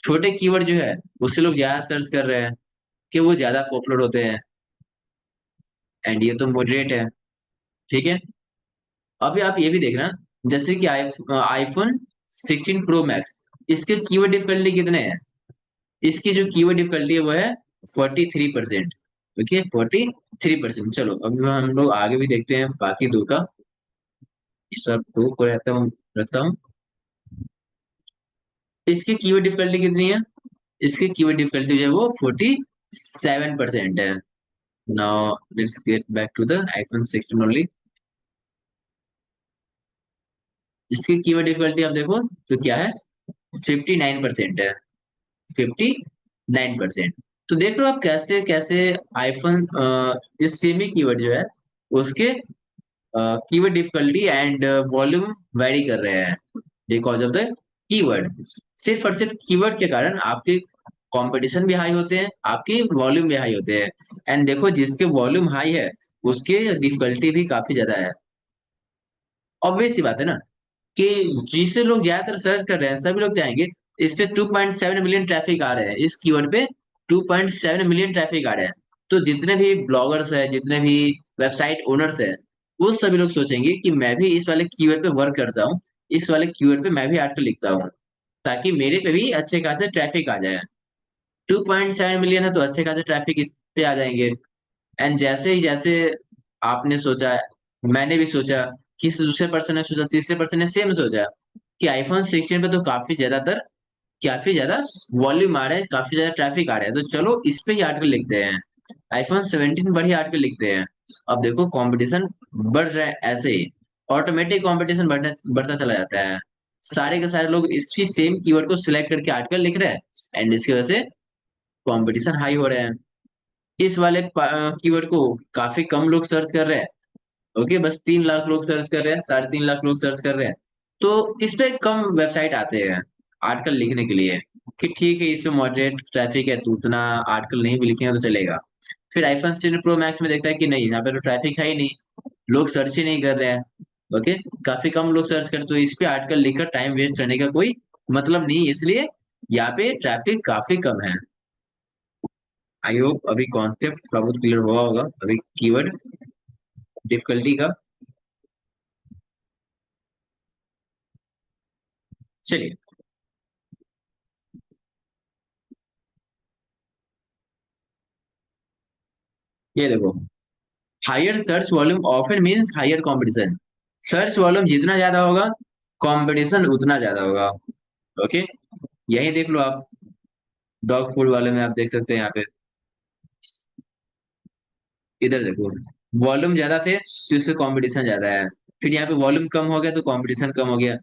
Speaker 1: छोटे कीवर्ड जो है उससे लोग ज्यादा सर्च कर रहे हैं, कि वो ज्यादा पॉपुलर होते हैं। एंड ये तो मॉडरेट है, ठीक है। अभी आप ये भी देखना, जैसे कि आईफोन 16 प्रो मैक्स, इसके कीवर्ड डिफिकल्टी कितने हैं? इसकी जो कीवर्ड डिफिकल्टी है वो है 43%। ओके, 43%। चलो अब हम लोग आगे भी देखते हैं बाकी दो का। इस बार दो को रखता हूँ। इसकी कीवर्ड डिफिकल्टी कितनी है? इसकी कीवर्ड डिफिकल्टी जो है वो 47% है। Now let's get back to the iPhone 16 only. इसकी कीवर्ड डिफिकल्टी आप देखो तो क्या है, 59% है। 59%। तो देख लो आप कैसे कैसे आईफोन ये सेमी कीवर्ड जो है उसके keyword difficulty and volume very कर रहे हैं बिकॉज ऑफ द कीवर्ड। सिर्फ और सिर्फ कीवर्ड के कारण आपके कंपटीशन भी हाई होते हैं, आपके वॉल्यूम भी हाई होते हैं। एंड देखो जिसके वॉल्यूम हाई है उसके डिफिकल्टी भी काफी ज्यादा है। ऑब्वियस सी बात है ना कि जिसे लोग ज्यादातर सर्च कर रहे हैं सभी लोग चाहेंगे इस पे 2.7 मिलियन ट्रैफिक आ रहे हैं, इस कीवर्ड पे 2.7 मिलियन ट्रैफिक आ रहे हैं। तो जितने भी ब्लॉगर्स है, जितने भी वेबसाइट ओनर्स है, वो सभी लोग सोचेंगे कि मैं भी इस वाले कीवर्ड पे वर्क करता हूँ, इस वाले कीवर्ड पे मैं भी आर्टिकल लिखता हूँ, ताकि मेरे पे भी अच्छे खासे ट्रैफिक आ जाए। 2.7 मिलियन है तो अच्छे खासे ट्रैफिक इस पे आ जाएंगे। एंड जैसे ही जैसे आपने सोचा, मैंने भी सोचा, किसी दूसरे पर्सन ने सोचा, तीसरे पर्सन ने सेम सोचा कि आईफोन 16 पे तो काफी ज्यादा वॉल्यूम आ रहा है, काफी ज्यादा ट्रैफिक आ रहा है, तो चलो इस पे ही आर्टिकल लिखते हैं। आईफोन 17 बढ़िया आर्टिकल लिखते हैं। अब देखो कंपटीशन बढ़ रहा है, ऐसे ही ऑटोमेटिक कंपटीशन बढ़ता चला जाता है। सारे के सारे लोग इसी सेम कीवर्ड को सिलेक्ट करके आर्टिकल लिख रहे हैं एंड इसकी वजह से कंपटीशन हाई हो रहे हैं। इस वाले कीवर्ड को काफी कम लोग सर्च कर रहे हैं। ओके, बस 3 लाख लोग सर्च कर रहे हैं, 3.5 लाख लोग सर्च कर रहे हैं। तो इस पे कम वेबसाइट आते हैं आर्टिकल लिखने के लिए, कि ठीक है इस पे मॉडरेट ट्रैफिक है तो उतना आर्टिकल नहीं भी लिखेंगे तो चलेगा। फिर आईफोन 16 प्रो मैक्स में देखता है कि नहीं, यहाँ पे तो ट्रैफिक है ही नहीं, लोग सर्च ही नहीं कर रहे हैं। ओके, काफी कम लोग सर्च करते, तो इस पे आर्टिकल लिखकर टाइम वेस्ट करने का कोई मतलब नहीं, इसलिए यहाँ पे ट्रैफिक काफी कम है। आई होप अभी कॉन्सेप्ट का बहुत क्लियर हुआ होगा अभी कीवर्ड डिफिकल्टी का। चलिए, ये देखो, higher search volume often means higher competition. Search volume जितना ज्यादा होगा, कंपटीशन उतना ज्यादा होगा। ओके, यही देख लो आप, डॉग फूड वाले में आप देख सकते हैं यहाँ पे, इधर देखो, वॉल्यूम ज्यादा थे तो इससे कंपटीशन ज्यादा है। फिर यहाँ पे वॉल्यूम कम हो गया तो कंपटीशन कम हो गया,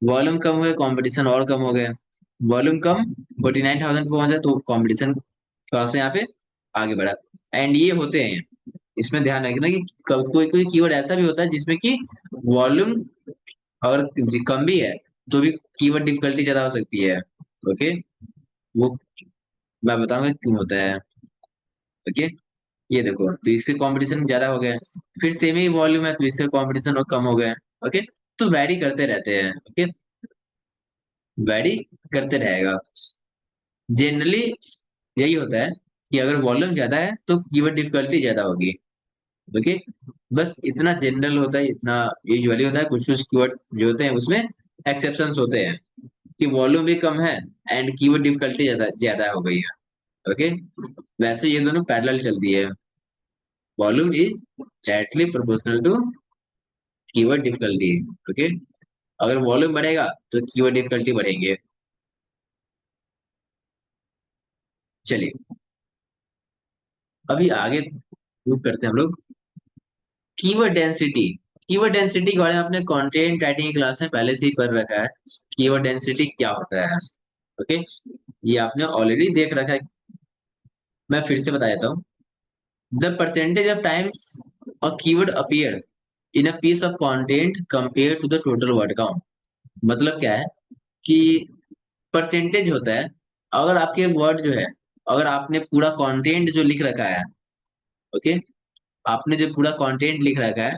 Speaker 1: वॉल्यूम कम हुआ कंपटीशन और कम हो गया, वॉल्यूम कम 49,000 पे पहुंचा तो कंपटीशन थोड़ा सा यहाँ पे आगे बढ़ा। एंड ये होते हैं, इसमें ध्यान रखना कि कोई कोई कीवर्ड ऐसा भी होता है जिसमें कि वॉल्यूम अगर कम भी है तो भी कीवर्ड डिफिकल्टी ज्यादा हो सकती है। ओके, वो मैं बताऊंगा क्यों होता है। ओके, ये देखो, तो इसके कंपटीशन ज्यादा हो गया, फिर सेम ही वॉल्यूम है तो इससे कंपटीशन और कम हो गया। ओके, तो वैरी करते रहते हैं। ओके, वैरी करते रहेगा। जनरली यही होता है कि अगर वॉल्यूम ज्यादा है तो कीवर्ड डिफिकल्टी ज्यादा होगी। ओके, बस इतना जनरल होता है, इतना यूजुअली होता है। कुछ कुछ कीवर्ड जो होते हैं उसमें एक्सेप्शंस होते हैं कि वॉल्यूम भी कम है एंड कीवर्ड डिफिकल्टी ज्यादा ज्यादा हो गई है। ओके, वैसे ये दोनों पैरेलल चलती है, volume is directly proportional to keyword difficulty. Okay, अगर वॉल्यूम बढ़ेगा तो कीवर्ड डिफिकल्टी बढ़ेंगे। चलिए, अभी आगे मूव करते हैं हम लोग, कीवर्ड डेंसिटी। कीवर्ड डेंसिटी के बारे में आपने कंटेंट राइटिंग क्लास में पहले से ही पढ़ रखा है, कीवर्ड डेंसिटी क्या होता है। ओके, ये आपने ऑलरेडी देख रखा है, मैं फिर से बता देता हूँ। The percentage of times a keyword appear in a piece of content compare to the total word count. मतलब क्या है कि परसेंटेज होता है, अगर आपके वर्ड जो है, अगर आपने पूरा कंटेंट जो लिख रखा है, ओके, आपने जो पूरा कंटेंट लिख रखा है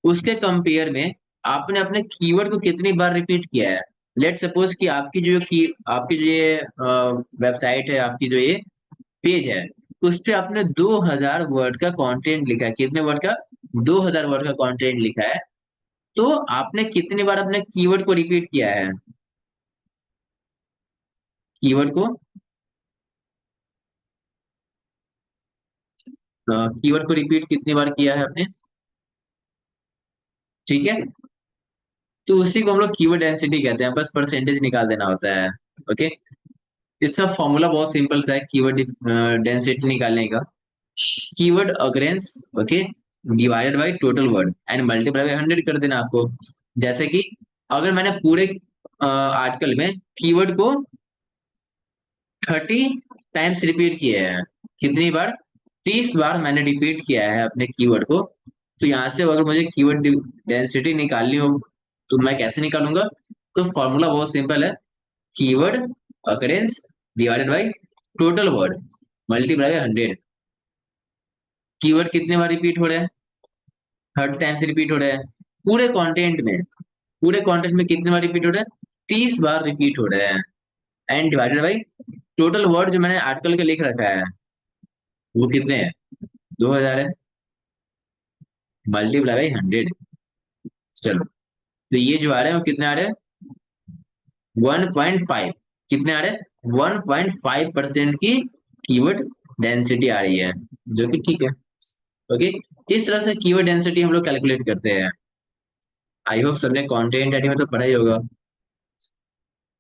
Speaker 1: उसके कंपेयर में आपने अपने कीवर्ड को कितनी बार रिपीट किया है। लेट सपोज कि आपकी जो ये वेबसाइट है, आपकी जो ये पेज है, उस पे आपने 2,000 वर्ड का कंटेंट लिखा है। कितने वर्ड का? 2,000 वर्ड का कंटेंट लिखा है। तो आपने कितनी बार अपने कीवर्ड को रिपीट किया है? कीवर्ड को कीवर्ड को रिपीट कितनी बार किया है आपने? ठीक है, तो उसी को हम लोग कीवर्ड डेंसिटी कहते हैं, बस परसेंटेज निकाल देना होता है। ओके, इसका फॉर्मूला बहुत सिंपल सा है कीवर्ड डेंसिटी निकालने का। Keyword occurrence, okay, divided by total word and multiply by 100 कर देना आपको। जैसे कि अगर मैंने पूरे आर्टिकल में कीवर्ड को 30 टाइम्स रिपीट किए हैं, कितनी बार? 30 बार मैंने रिपीट किया है अपने कीवर्ड को। तो यहाँ से अगर मुझे कीवर्ड डेंसिटी निकालनी हो तो मैं कैसे निकालूंगा? तो फॉर्मूला बहुत सिंपल है, keyword occurrence divided by total word multiply by 100। Keyword कितने बार रिपीट हो रहे हैं? 30 टाइम्स रिपीट हो रहे हैं पूरे कंटेंट में। पूरे कंटेंट में कितने बार रिपीट हो रहे हैं? 30 बार रिपीट हो रहे हैं। And divided by total word जो मैंने आर्टिकल के लिख रखा है वो कितने हैं? 2,000 है, मल्टीप्लाई बाई 100। चलो, तो ये जो आ रहे हैं वो कितने आ रहे हैं? 1.5। कितने आ रहे हैं? 1.5% की कीवर्ड डेंसिटी आ रही है, जो कि ठीक है। ओके, इस तरह से कीवर्ड डेंसिटी हम लोग कैलकुलेट करते हैं। आई होप सबने कंटेंट राइटिंग में तो पढ़ा ही होगा।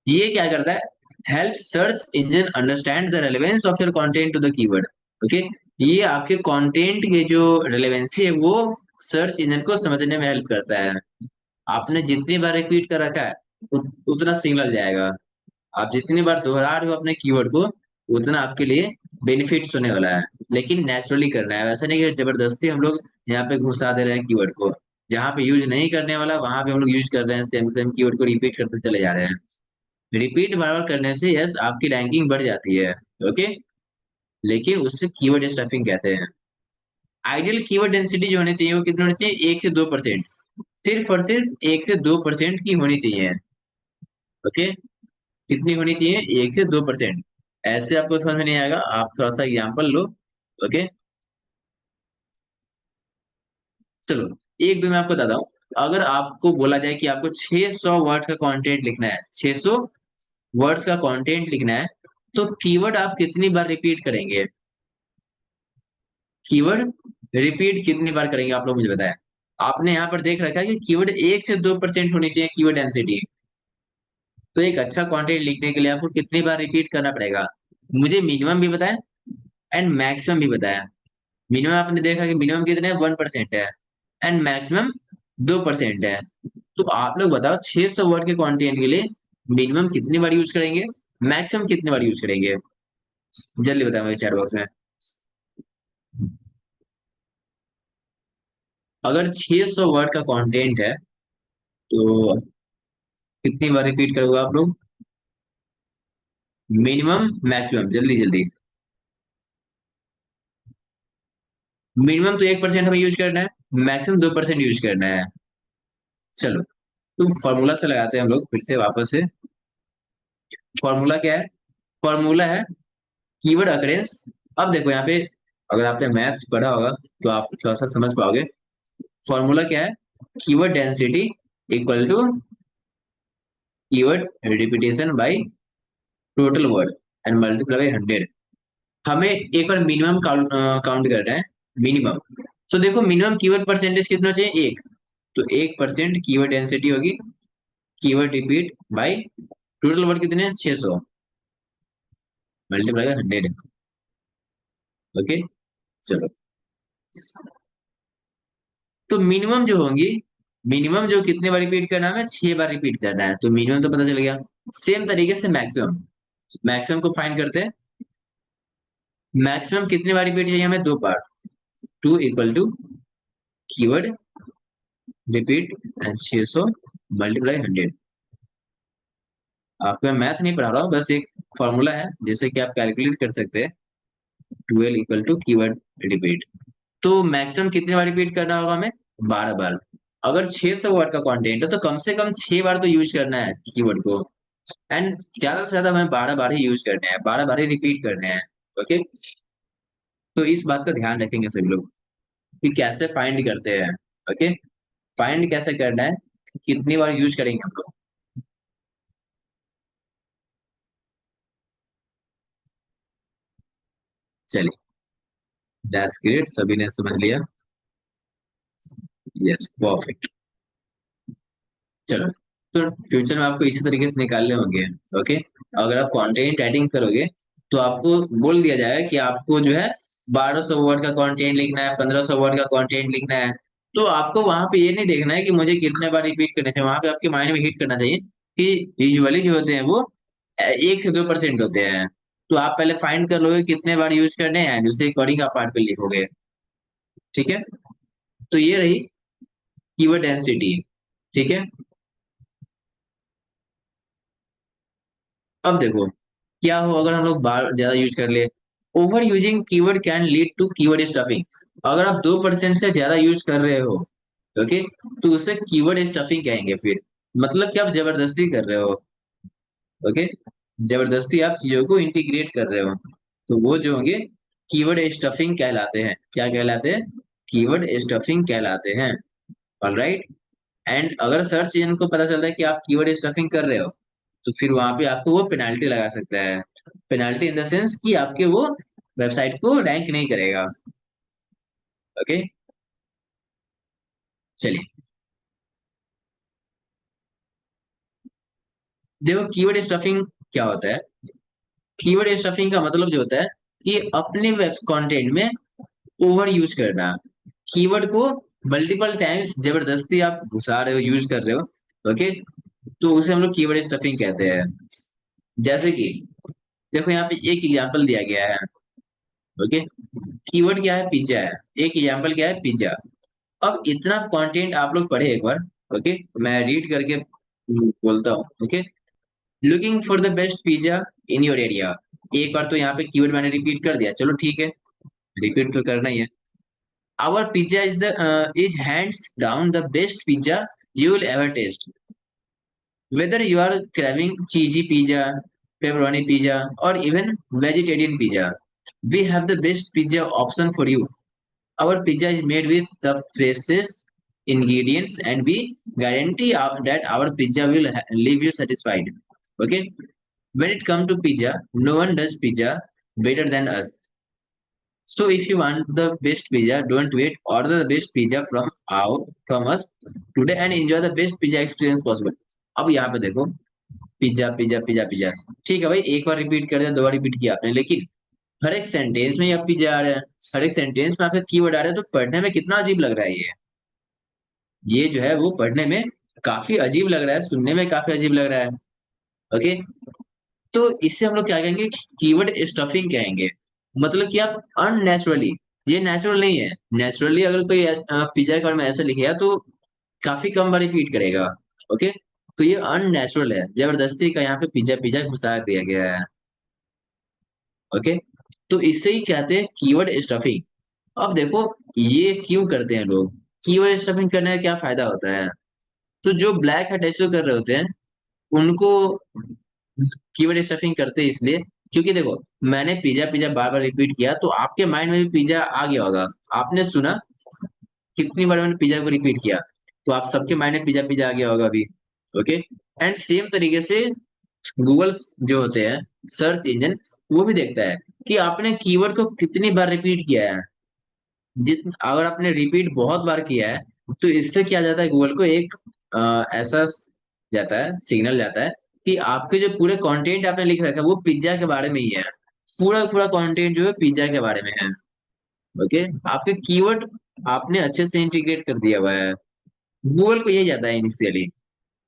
Speaker 1: ये क्या करता है? Help search engine understand the relevance of your content to the keyword. Okay, ये आपके कंटेंट के जो रेलेवेंसी है वो सर्च इंजन को समझने में हेल्प करता है। आपने जितनी बार रिपीट कर रखा है उतना सिग्नल जाएगा। आप जितनी बार दोहरा रहे हो अपने कीवर्ड को उतना आपके लिए बेनिफिट्स होने वाला है। लेकिन नेचुरली करना है, वैसा नहीं कि जबरदस्ती हम लोग यहाँ पे घुसा दे रहे हैं कीवर्ड को। जहाँ पे यूज नहीं करने वाला वहां पे हम लोग यूज कर रहे हैं, सेम सेम कीवर्ड को रिपीट करते चले जा रहे हैं। रिपीट बार बार करने से यस आपकी रैंकिंग बढ़ जाती है। ओके, लेकिन उससे कीवर्ड स्टफिंग कहते हैं। आइडियल कीवर्ड डेंसिटी जो होनी चाहिए वो कितनी होनी चाहिए, 1 से 2%। सिर्फ और सिर्फ 1 से 2% की होनी चाहिए। ओके, कितनी होनी चाहिए, 1 से 2%। ऐसे आपको समझ में नहीं आएगा, आप थोड़ा सा एग्जाम्पल लो। ओके, चलो एक दो मैं आपको बताता हूँ। अगर आपको बोला जाए कि आपको 600 वर्ड का कंटेंट लिखना है, 600 वर्ड्स का कंटेंट लिखना है, तो कीवर्ड आप कितनी बार रिपीट करेंगे, कीवर्ड रिपीट कितनी बार करेंगे आप लोग मुझे बताएं। आपने यहाँ पर देख रखा है कि कीवर्ड 1 से 2% होनी चाहिए कीवर्ड डेंसिटी। तो एक अच्छा कंटेंट लिखने के लिए आपको कितनी बार रिपीट करना पड़ेगा, मुझे मिनिमम भी बताएं एंड मैक्सिमम भी बताएं। मिनिमम आपने देखा कि मिनिमम कितने 1% है एंड मैक्सिमम 2% है। तो आप लोग बताओ 600 वर्ड के कंटेंट के लिए मिनिमम कितनी बार यूज करेंगे, मैक्सिमम कितनी बार यूज करेंगे, जल्दी बताओ मेरे चैट बॉक्स में। अगर 600 वर्ड का कंटेंट है तो कितनी बार रिपीट करोगे आप लोग, मिनिमम मैक्सिमम, जल्दी जल्दी। मिनिमम तो 1% हमें यूज करना है, मैक्सिमम 2% यूज करना है। चलो, तो फॉर्मूला से लगाते हैं हम लोग फिर से वापस से। फॉर्मूला क्या है, फॉर्मूला है कीवर्ड अकरेंस। अब देखो यहाँ पे, अगर आपने मैथ्स पढ़ा होगा तो आप थोड़ा सा समझ पाओगे। फॉर्मूला क्या है, keyword density equal to keyword repetition by total word and multiply by 100। हमें एक बार मिनिमम काउंट काउंट करना है, मिनिमम। तो देखो मिनिमम कीवर्ड परसेंटेज कितना चाहिए, 1। तो 1% कीवर्ड डेंसिटी होगी, keyword repeat bye total word कितने हैं, 600 मल्टीप्लाई बाय 100। ओके, चलो। तो मिनिमम जो होंगी, मिनिमम जो कितने बार रिपीट करना है, हमें 6 बार रिपीट करना है, तो मिनिमम तो पता चल गया। सेम तरीके से मैक्सिमम, मैक्सिमम को फाइंड करते हैं। मैक्सिमम कितने बार रिपीट चाहिए हमें, 2 बार। 2 equal to keyword repeat and 600 multiply 100। आपको मैं मैथ नहीं पढ़ा रहा हूँ, बस एक फॉर्मूला है जिससे कि आप कैलकुलेट कर सकते हैं। 12 इक्वल टू कीवर्ड रिपीट। तो मैक्सिमम कितने बार रिपीट करना होगा हमें, 12 बार। अगर 600 वर्ड का कंटेंट है तो कम से कम 6 बार तो यूज करना है कीवर्ड को। एंड ज्यादा से ज्यादा हमें 12 बार ही यूज करने हैं, 12 बार ही रिपीट करने हैं। ओके, तो इस बात का ध्यान रखेंगे फिर लोग कि कैसे फाइंड करते हैं। ओके, फाइंड कैसे करना है, कितनी बार यूज करेंगे हम लोग। चलिए, दैट्स ग्रेट, सभी ने समझ लिया। Yes, perfect. चलो, तो फ्यूचर में आपको इसी तरीके से निकालने होंगे। ओके, अगर आप कंटेंट एडिंग करोगे तो आपको बोल दिया जाएगा कि आपको जो है 1200 वर्ड का कंटेंट लिखना है, 1500 वर्ड का कंटेंट लिखना है। तो आपको वहां पे ये नहीं देखना है कि मुझे कितने बार रिपीट करना चाहिए, वहां पे आपके माइंड में हिट करना चाहिए कि यूजुअली जो होते हैं वो 1 से 2% होते हैं। तो आप पहले फाइंड कर लोगे कितने बार यूज करने हैं, उसे अकॉर्डिंग आप पार्ट पे लिखोगे। ठीक है, तो ये रही कीवर्ड डेंसिटी। ठीक है, अब देखो क्या हो अगर हम लोग बार ज्यादा यूज कर ले। Over using keyword can lead to keyword stuffing. अगर आप 2% से ज्यादा यूज कर रहे हो, ओके, तो उसे कीवर्ड स्टफिंग कहेंगे फिर। मतलब कि आप जबरदस्ती कर रहे हो। ओके, जबरदस्ती आप चीजों को इंटीग्रेट कर रहे हो, तो वो जो होंगे कीवर्ड स्टफिंग कहलाते हैं। क्या कहलाते हैं, कीवर्ड स्टफिंग कहलाते हैं। ऑलराइट, एंड अगर सर्च इंजन को पता चलता है कि आप कीवर्ड स्टफिंग कर रहे हो, तो फिर वहां पे आपको वो पेनाल्टी लगा सकता है। पेनाल्टी इन द सेंस कि आपके वो वेबसाइट को रैंक नहीं करेगा। ओके, चलिए। देखो कीवर्ड स्टफिंग क्या होता है। कीवर्ड स्टफिंग का मतलब जो होता है कि अपने वेब कंटेंट में ओवर यूज करना, कीवर्ड को मल्टीपल टाइम्स जबरदस्ती आप घुसा रहे हो, यूज कर रहे हो। ओके, तो उसे हम लोग कीवर्ड स्टफिंग कहते हैं। जैसे कि देखो यहाँ पे एक एग्जाम्पल दिया गया है। ओके, कीवर्ड क्या है? पिज्जा है। एक एग्जाम्पल क्या है? पिज्जा। अब इतना कंटेंट आप लोग पढ़े एक बार। ओके, मैं रीड करके बोलता हूँ। Okay, looking for the best pizza in your area. एक बार तो यहाँ पे कीवर्ड मैंने रिपीट कर दिया, चलो ठीक है, रिपीट तो करना ही है। Our pizza is the is hands down the best pizza you will ever taste. Whether you are craving cheesy pizza, pepperoni pizza, or even vegetarian pizza, we have the best pizza option for you. Our pizza is made with the freshest ingredients, and we guarantee that our pizza will leave you satisfied. Okay? When it comes to pizza, no one does pizza better than us. So if you want the best pizza, don't wait. Order the best pizza from us today and enjoy the best pizza experience possible. अब यहाँ पे देखो, pizza pizza pizza pizza, ठीक है भाई, एक बार repeat कर दिया, दो बार रिपीट किया आपने, लेकिन हर एक सेंटेंस में आप पिज्जा आ रहा है, हर एक सेंटेंस में आपके कीवर्ड आ रहे हैं, तो पढ़ने में कितना अजीब लग रहा है ये जो है वो पढ़ने में काफी अजीब लग रहा है, सुनने में काफी अजीब लग रहा है। ओके, तो इससे हम लोग क्या कहेंगे? कीवर्ड स्टफिंग कहेंगे। मतलब कि आप अननेचुरली, ये नेचुरल नहीं है। नेचुरली अगर कोई पिज्जा के बारे में ऐसे लिखेगा तो काफी कम बार रिपीट करेगा। ओके, तो ये अननेचुरल है, जबरदस्ती का यहाँ पे पिज्जा पिज्जा घुसा दिया गया है। ओके, तो इससे ही कहते हैं कीवर्ड स्टफिंग। अब देखो, ये क्यों करते हैं लोग? कीवर्ड स्टफिंग करने का क्या फायदा होता है? तो जो ब्लैक हैट एसईओ कर रहे होते हैं उनको कीवर्ड स्टफिंग करते हैं इसलिए क्योंकि देखो, मैंने पिज्जा पिज्जा बार बार रिपीट किया तो आपके माइंड में भी पिज्जा आ गया होगा। आपने सुना कितनी बार मैंने पिज्जा को रिपीट किया, तो आप सबके माइंड में पिज्जा पिज्जा आ गया होगा अभी। ओके, एंड सेम तरीके से गूगल जो होते हैं सर्च इंजन, वो भी देखता है कि आपने कीवर्ड को कितनी बार रिपीट किया है। जित अगर आपने रिपीट बहुत बार किया है तो इससे क्या जाता है, गूगल को एक ऐसा जाता है, सिग्नल जाता है कि आपके जो पूरे कंटेंट आपने लिख रखा है वो पिज्जा के बारे में ही है। पूरा पूरा कंटेंट जो है पिज्जा के बारे में है। ओके, आपके कीवर्ड आपने अच्छे से इंटीग्रेट कर दिया हुआ है। गूगल को यही जाता है इनिशियली।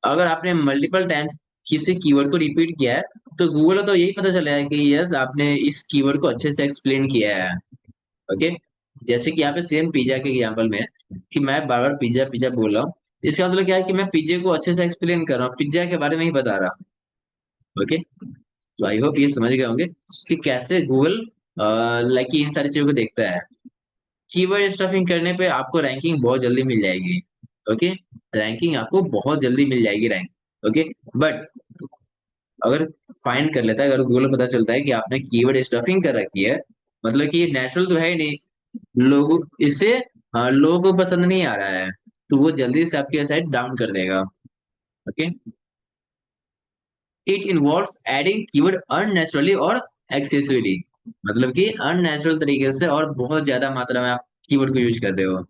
Speaker 1: अगर आपने मल्टीपल टाइम्स किसी कीवर्ड को रिपीट किया है तो गूगल को तो यही पता चला है कि यस, आपने इस कीवर्ड को अच्छे से एक्सप्लेन किया है। ओके, जैसे कि यहाँ पे सेम पिज्जा के एग्जांपल में कि मैं बार बार पिज्जा पिज्जा बोल रहा हूँ, इसका मतलब क्या है कि मैं पिज्जे को अच्छे से एक्सप्लेन कर रहा हूँ, पिज्जा के बारे में ही बता रहा हूँ। ओके, तो आई होप ये समझ गए होंगे कि कैसे गूगल लाइक इन सारी चीजों को देखता है। कीवर्ड स्टफिंग करने पे आपको रैंकिंग बहुत जल्दी मिल जाएगी। ओके, रैंकिंग आपको बहुत जल्दी मिल जाएगी, रैंक। ओके, बट अगर फाइंड कर लेता है, अगर गूगल को पता चलता है कि आपने कीवर्ड स्टफिंग कर रखी है, मतलब कि ये नेचुरल तो है ही नहीं, लोगों इससे लोगों को पसंद नहीं आ रहा है, तो वो जल्दी से आपकी वेबसाइट डाउन कर देगा। Okay, it involves adding keyword unnaturally और एक्सेसिवली, मतलब कि अननेचुरल तरीके से और बहुत ज्यादा मात्रा में आप कीवर्ड को यूज कर रहे हो।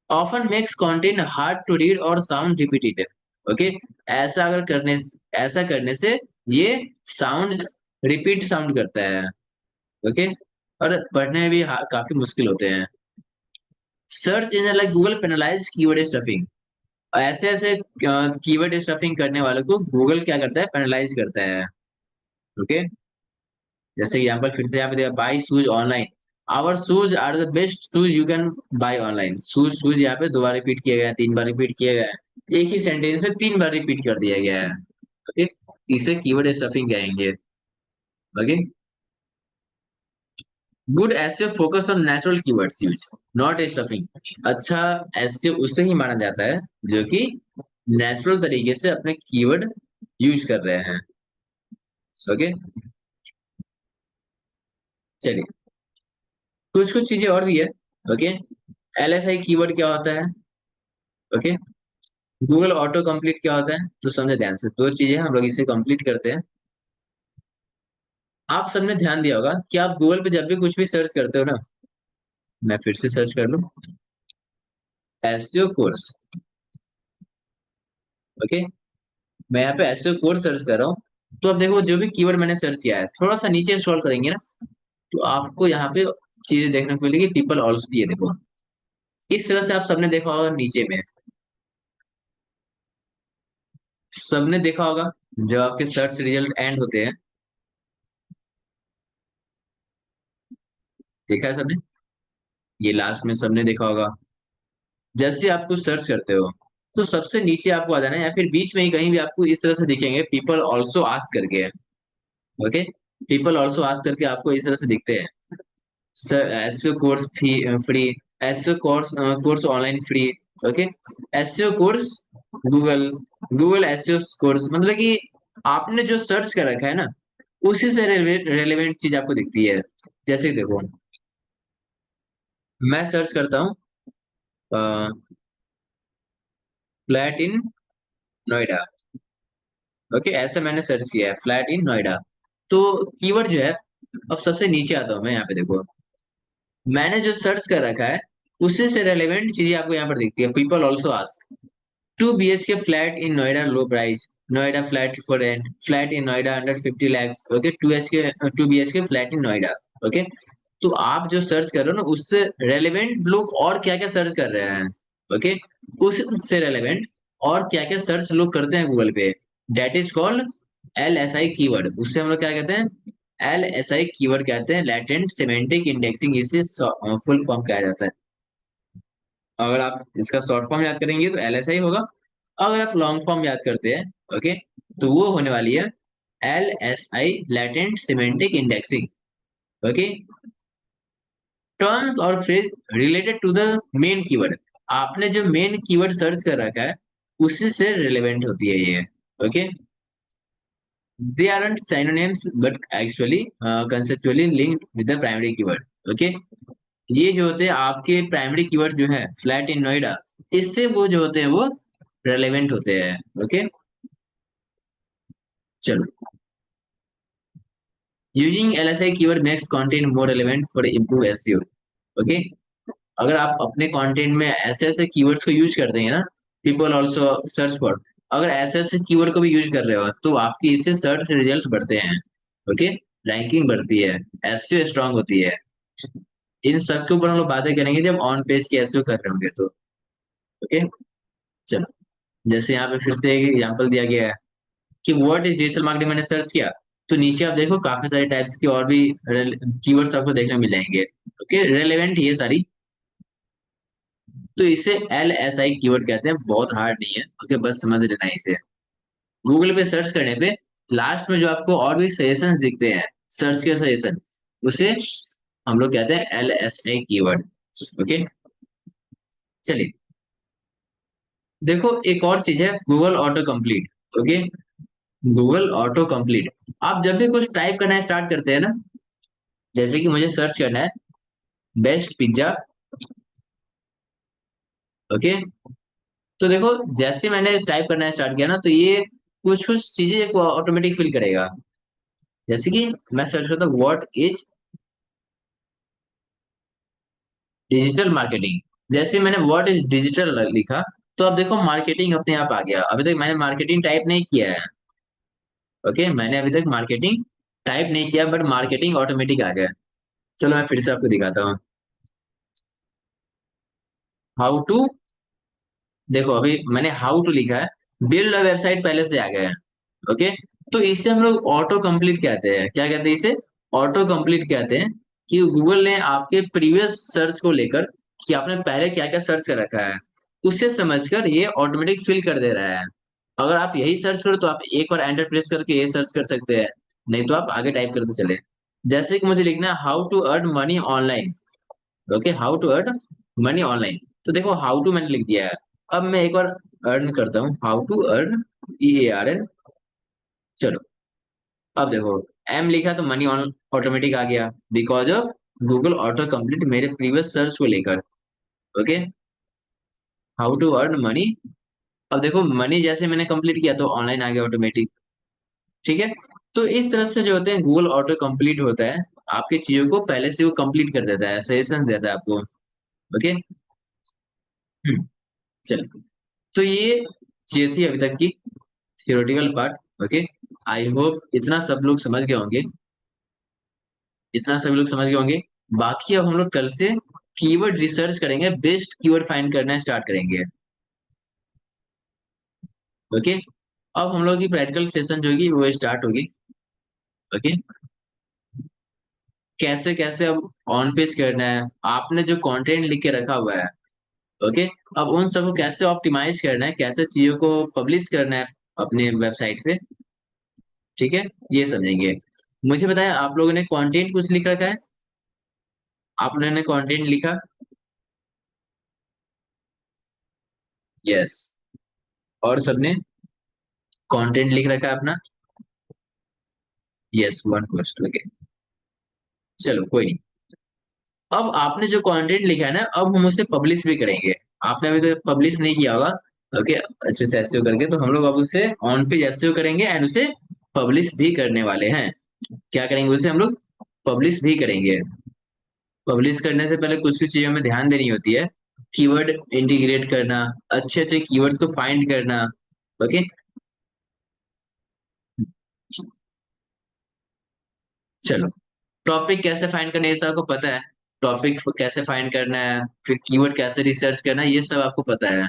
Speaker 1: Often makes content hard to read और साउंड रिपीटेड। ओके, ऐसा अगर करने ऐसा करने से ये साउंड रिपीट साउंड करता है। ओके, और पढ़ने में भी काफी मुश्किल होते हैं। Search engine like Google penalise keyword stuffing. ऐसे ऐसे कीवर्ड स्टफिंग करने वालों को गूगल क्या करता है? पेनलाइज करता है। ओके, जैसे एग्जांपल फिर से यहाँ पे दिया, buy shoes online. Our shoes are the best shoes you can buy online. Shoes shoes यहाँ पे दो बार रिपीट किया गया है, तीन बार रिपीट किया गया है, एक ही सेंटेंस में तीन बार रिपीट कर दिया गया है। ओके, इसे कीवर्ड स्टफिंग कहेंगे। Okay, good SEO focus on natural keywords use, not stuffing. अच्छा एसईओ उससे ही माना जाता है जो कि नेचुरल तरीके से अपने कीवर्ड यूज कर रहे हैं। ओके, चलिए, कुछ कुछ चीजें और भी है। ओके, एलएसआई कीवर्ड क्या होता है? ओके, गूगल ऑटो कंप्लीट क्या होता है? तो समझे ध्यान से, दो चीजें हम लोग इसे कंप्लीट करते हैं। आप सबने ध्यान दिया होगा कि आप गूगल पे जब भी कुछ भी सर्च करते हो ना, मैं फिर से सर्च कर लूं, एसईओ कोर्स। ओके, मैं यहाँ पे एसईओ कोर्स सर्च कर रहा हूँ, तो अब देखो जो भी कीवर्ड मैंने सर्च किया है, थोड़ा सा नीचे स्क्रॉल करेंगे ना, तो आपको यहाँ पे चीजें देखने को मिलेगी। पीपल ऑल्सो, ये देखो, इस तरह से आप सबने देखा होगा नीचे में, सबने देखा होगा जब आपके सर्च रिजल्ट एंड होते हैं देखा है सबने? ये लास्ट में सबने देखा होगा। जैसे आप कुछ सर्च करते हो तो सबसे नीचे आपको आ जाना है, या फिर बीच में ही कहीं भी आपको इस तरह से दिखेंगे, पीपल ऑल्सो आस्क करके। ओके, पीपल ऑल्सो आस्क करके आपको इस तरह से दिखते हैं। Sir SEO course free, SEO course course online free. Okay, SEO course Google, Google SEO course, मतलब कि आपने जो सर्च कर रखा है ना, उसी से रेलेवेंट चीज आपको दिखती है। जैसे कि देखो, मैं सर्च करता हूँ फ्लैट इन नोएडा। ओके, ऐसा मैंने सर्च किया है, फ्लैट इन नोएडा। तो कीवर्ड जो है, अब सबसे नीचे आता हूँ मैं, यहाँ पे देखो, मैंने जो सर्च कर रखा है उसी से रेलेवेंट चीजें आपको यहाँ पर दिखती है। People also ask 2 BHK flat in Noida low price, Noida flat for rent, flat in Noida under 50 lakhs। Okay, 2 BHK flat in Noida. Okay, तो आप जो सर्च कर रहे हो ना, उससे रेलेवेंट लोग और क्या क्या सर्च कर रहे हैं। ओके, उससे रेलेवेंट और क्या क्या सर्च लोग करते हैं गूगल पे, that is called LSI keyword. उससे हम लोग क्या कहते हैं, LSI कीवर्ड कहते हैं, लैटेंट सिमेंटिक इंडेक्सिंग, इसे फुल फॉर्म कहा जाता है। अगर आप इसका शॉर्ट फॉर्म याद करेंगे तो LSI होगा। अगर आप लॉन्ग फॉर्म याद करते हैं, ओके, तो वो होने वाली है LSI, latent semantic indexing. Okay, terms और phrase related to the main keyword. आपने जो मेन कीवर्ड सर्च कर रखा है उसी से रिलेवेंट होती है ये। Okay, they aren't synonyms but actually conceptually linked with the primary keyword। Okay, ये जो होते हैं आपके प्राइमरी कीवर्ड जो है फ्लैट इन नोएडा, इससे वो जो होते हैं वो रेलेवेंट होते हैं। ओके, चलो, using LSI keyword makes content more relevant for improve SEO. Okay, अगर आप अपने कंटेंट में ऐसे ऐसे कीवर्ड्स को यूज करते हैं ना, पीपल ऑल्सो सर्च फॉर, अगर ऐसे ऐसे कीवर्ड को भी यूज कर रहे हो तो आपकी इससे सर्च रिजल्ट बढ़ते हैं। ओके, रैंकिंग बढ़ती है, एसईओ स्ट्रांग होती है। इन सब के ऊपर हम लोग बातें करेंगे जब ऑन पेज की एसईओ कर रहे होंगे तो। ओके, चलो, जैसे यहाँ पे फिर से एक एग्जांपल दिया गया है कि व्हाट इज डिजिटल मार्केटिंग, मैंने सर्च किया तो नीचे आप देखो काफी सारे टाइप्स की और भी कीवर्ड्स आपको देखने मिल जाएंगे। ओके, रेलेवेंट ही है सारी। तो इसे LSI कीवर्ड कहते हैं, बहुत हार्ड नहीं है। ओके, बस समझ लेना है इसे। गूगल पे सर्च करने पे लास्ट में जो आपको और भी सजेशंस दिखते हैं, सर्च के सजेशन, उसे हम लोग कहते हैं LSI कीवर्ड। ओके, चलिए, देखो एक और चीज है, Google auto complete. Okay, Google auto complete, आप जब भी कुछ टाइप करना स्टार्ट करते हैं ना, जैसे कि मुझे सर्च करना है बेस्ट पिज्जा। ओके, तो देखो जैसे मैंने टाइप करना स्टार्ट किया ना, तो ये कुछ कुछ चीजें ऑटोमेटिक फिल करेगा। जैसे कि मैं सर्च करता हूँ व्हाट इज डिजिटल मार्केटिंग। जैसे मैंने व्हाट इज डिजिटल लिखा, तो अब देखो मार्केटिंग अपने आप आ गया। अभी तक मैंने मार्केटिंग टाइप नहीं किया है। ओके, मैंने अभी तक मार्केटिंग टाइप नहीं किया, बट मार्केटिंग ऑटोमेटिक आ गया। चलो मैं फिर से आपको दिखाता हूँ हाउ टू। देखो अभी मैंने हाउ टू लिखा है, बिल्ड अ वेबसाइट पहले से आ गया है। ओके, तो इसे हम लोग ऑटो कंप्लीट कहते हैं। क्या कहते हैं इसे? ऑटो कंप्लीट कहते हैं कि गूगल ने आपके प्रीवियस सर्च को लेकर, कि आपने पहले क्या क्या सर्च कर रखा है, उसे समझकर ये ऑटोमेटिक फिल कर दे रहा है। अगर आप यही सर्च करो तो आप एक बार एंटर प्रेस करके ये सर्च कर सकते हैं, नहीं तो आप आगे टाइप करते चले। जैसे कि मुझे लिखना है how to earn money online. Okay, how to earn money online, तो देखो हाउ टू मैंने लिख दिया है। अब मैं एक बार अर्न करता हूँ, हाउ टू अर्न, EARN। चलो, अब देखो एम लिखा तो मनी ऑन ऑटोमेटिक आ गया, because of Google auto complete मेरे प्रीवियस सर्च को लेकर। Okay, how to earn money. अब देखो मनी जैसे मैंने कंप्लीट किया तो ऑनलाइन आ गया ऑटोमेटिक। ठीक है, तो इस तरह से जो होते हैं गूगल ऑटो कंप्लीट होता है, आपकी चीजों को पहले से वो कंप्लीट कर देता है, सजेशन देता है आपको। ओके, चलो, तो ये चीज थी अभी तक की theoretical part. Okay, I hope इतना सब लोग समझ गए होंगे, इतना सभी लोग समझ गए होंगे। बाकी अब हम लोग कल से कीवर्ड रिसर्च करेंगे, बेस्ट कीवर्ड फाइंड करना स्टार्ट करेंगे। ओके, अब हम लोग की प्रैक्टिकल सेशन जो होगी वो स्टार्ट होगी। ओके, कैसे कैसे अब ऑन पेज करना है, आपने जो कंटेंट लिख के रखा हुआ है, ओके, अब उन सबको कैसे ऑप्टिमाइज करना है, कैसे चीजों को पब्लिश करना है अपने वेबसाइट पे, ठीक है, ये समझेंगे। मुझे बताया, आप लोगों ने कंटेंट कुछ लिख रखा है? आप लोगों ने कंटेंट लिखा? यस। और सबने कंटेंट लिख रखा है अपना? Yes, one post, okay. चलो कोई नहीं। अब आपने जो कंटेंट लिखा है ना, अब हम उसे पब्लिश भी करेंगे। आपने अभी तो पब्लिश नहीं किया होगा, ओके, अच्छे से एसईओ करके, तो हम लोग अब उसे ऑन पेज एसईओ करेंगे एंड उसे पब्लिश भी करने वाले हैं। क्या करेंगे उसे हम लोग? पब्लिश भी करेंगे। पब्लिश करने से पहले कुछ कुछ चीजों में ध्यान देनी होती है। कीवर्ड इंटीग्रेट करना, अच्छे अच्छे कीवर्ड्स को फाइंड करना, ओके। चलो, टॉपिक कैसे फाइंड करना है ये सब आपको पता है। टॉपिक कैसे फाइंड करना है, फिर कीवर्ड कैसे रिसर्च करना है, ये सब आपको पता है,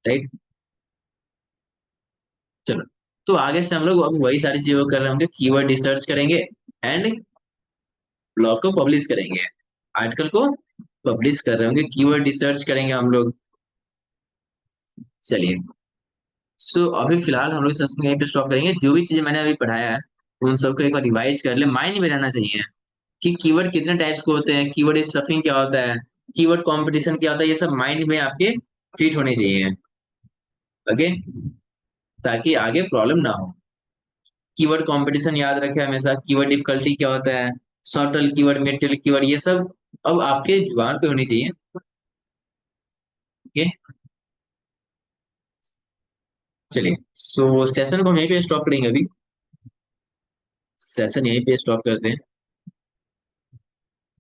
Speaker 1: राइट। चलो, तो आगे से हम लोग अब वही सारी चीजों को कर रहे होंगे, कीवर्ड रिसर्च करेंगे एंड ब्लॉग को पब्लिश करेंगे, आर्टिकल को पब्लिश कर रहे होंगे, कीवर्ड रिसर्च करेंगे हम लोग। चलिए, सो अभी फिलहाल हम लोग सस्पेंस यहीं पे स्टॉप करेंगे। जो भी चीजें मैंने अभी पढ़ाया है उन सबको एक बार रिवाइज कर ले, माइंड में रहना चाहिए कि कीवर्ड कितने टाइप्स के होते हैं, कीवर्ड स्टफिंग क्या होता है, कीवर्ड कंपटीशन क्या होता है, ये सब माइंड में आपके फिट होने चाहिए, ओके, ताकि आगे प्रॉब्लम ना हो। कीवर्ड कंपटीशन याद रखे हमेशा, कीवर्ड डिफिकल्टी क्या होता है, सॉर्टल कीवर्ड, मेटल कीवर्ड, ये सब अब आपके जुबान पे होनी चाहिए, ओके। चलिए, सो सेशन को हम यहीं पे स्टॉप करेंगे अभी। सेशन यहीं पे स्टॉप करते हैं।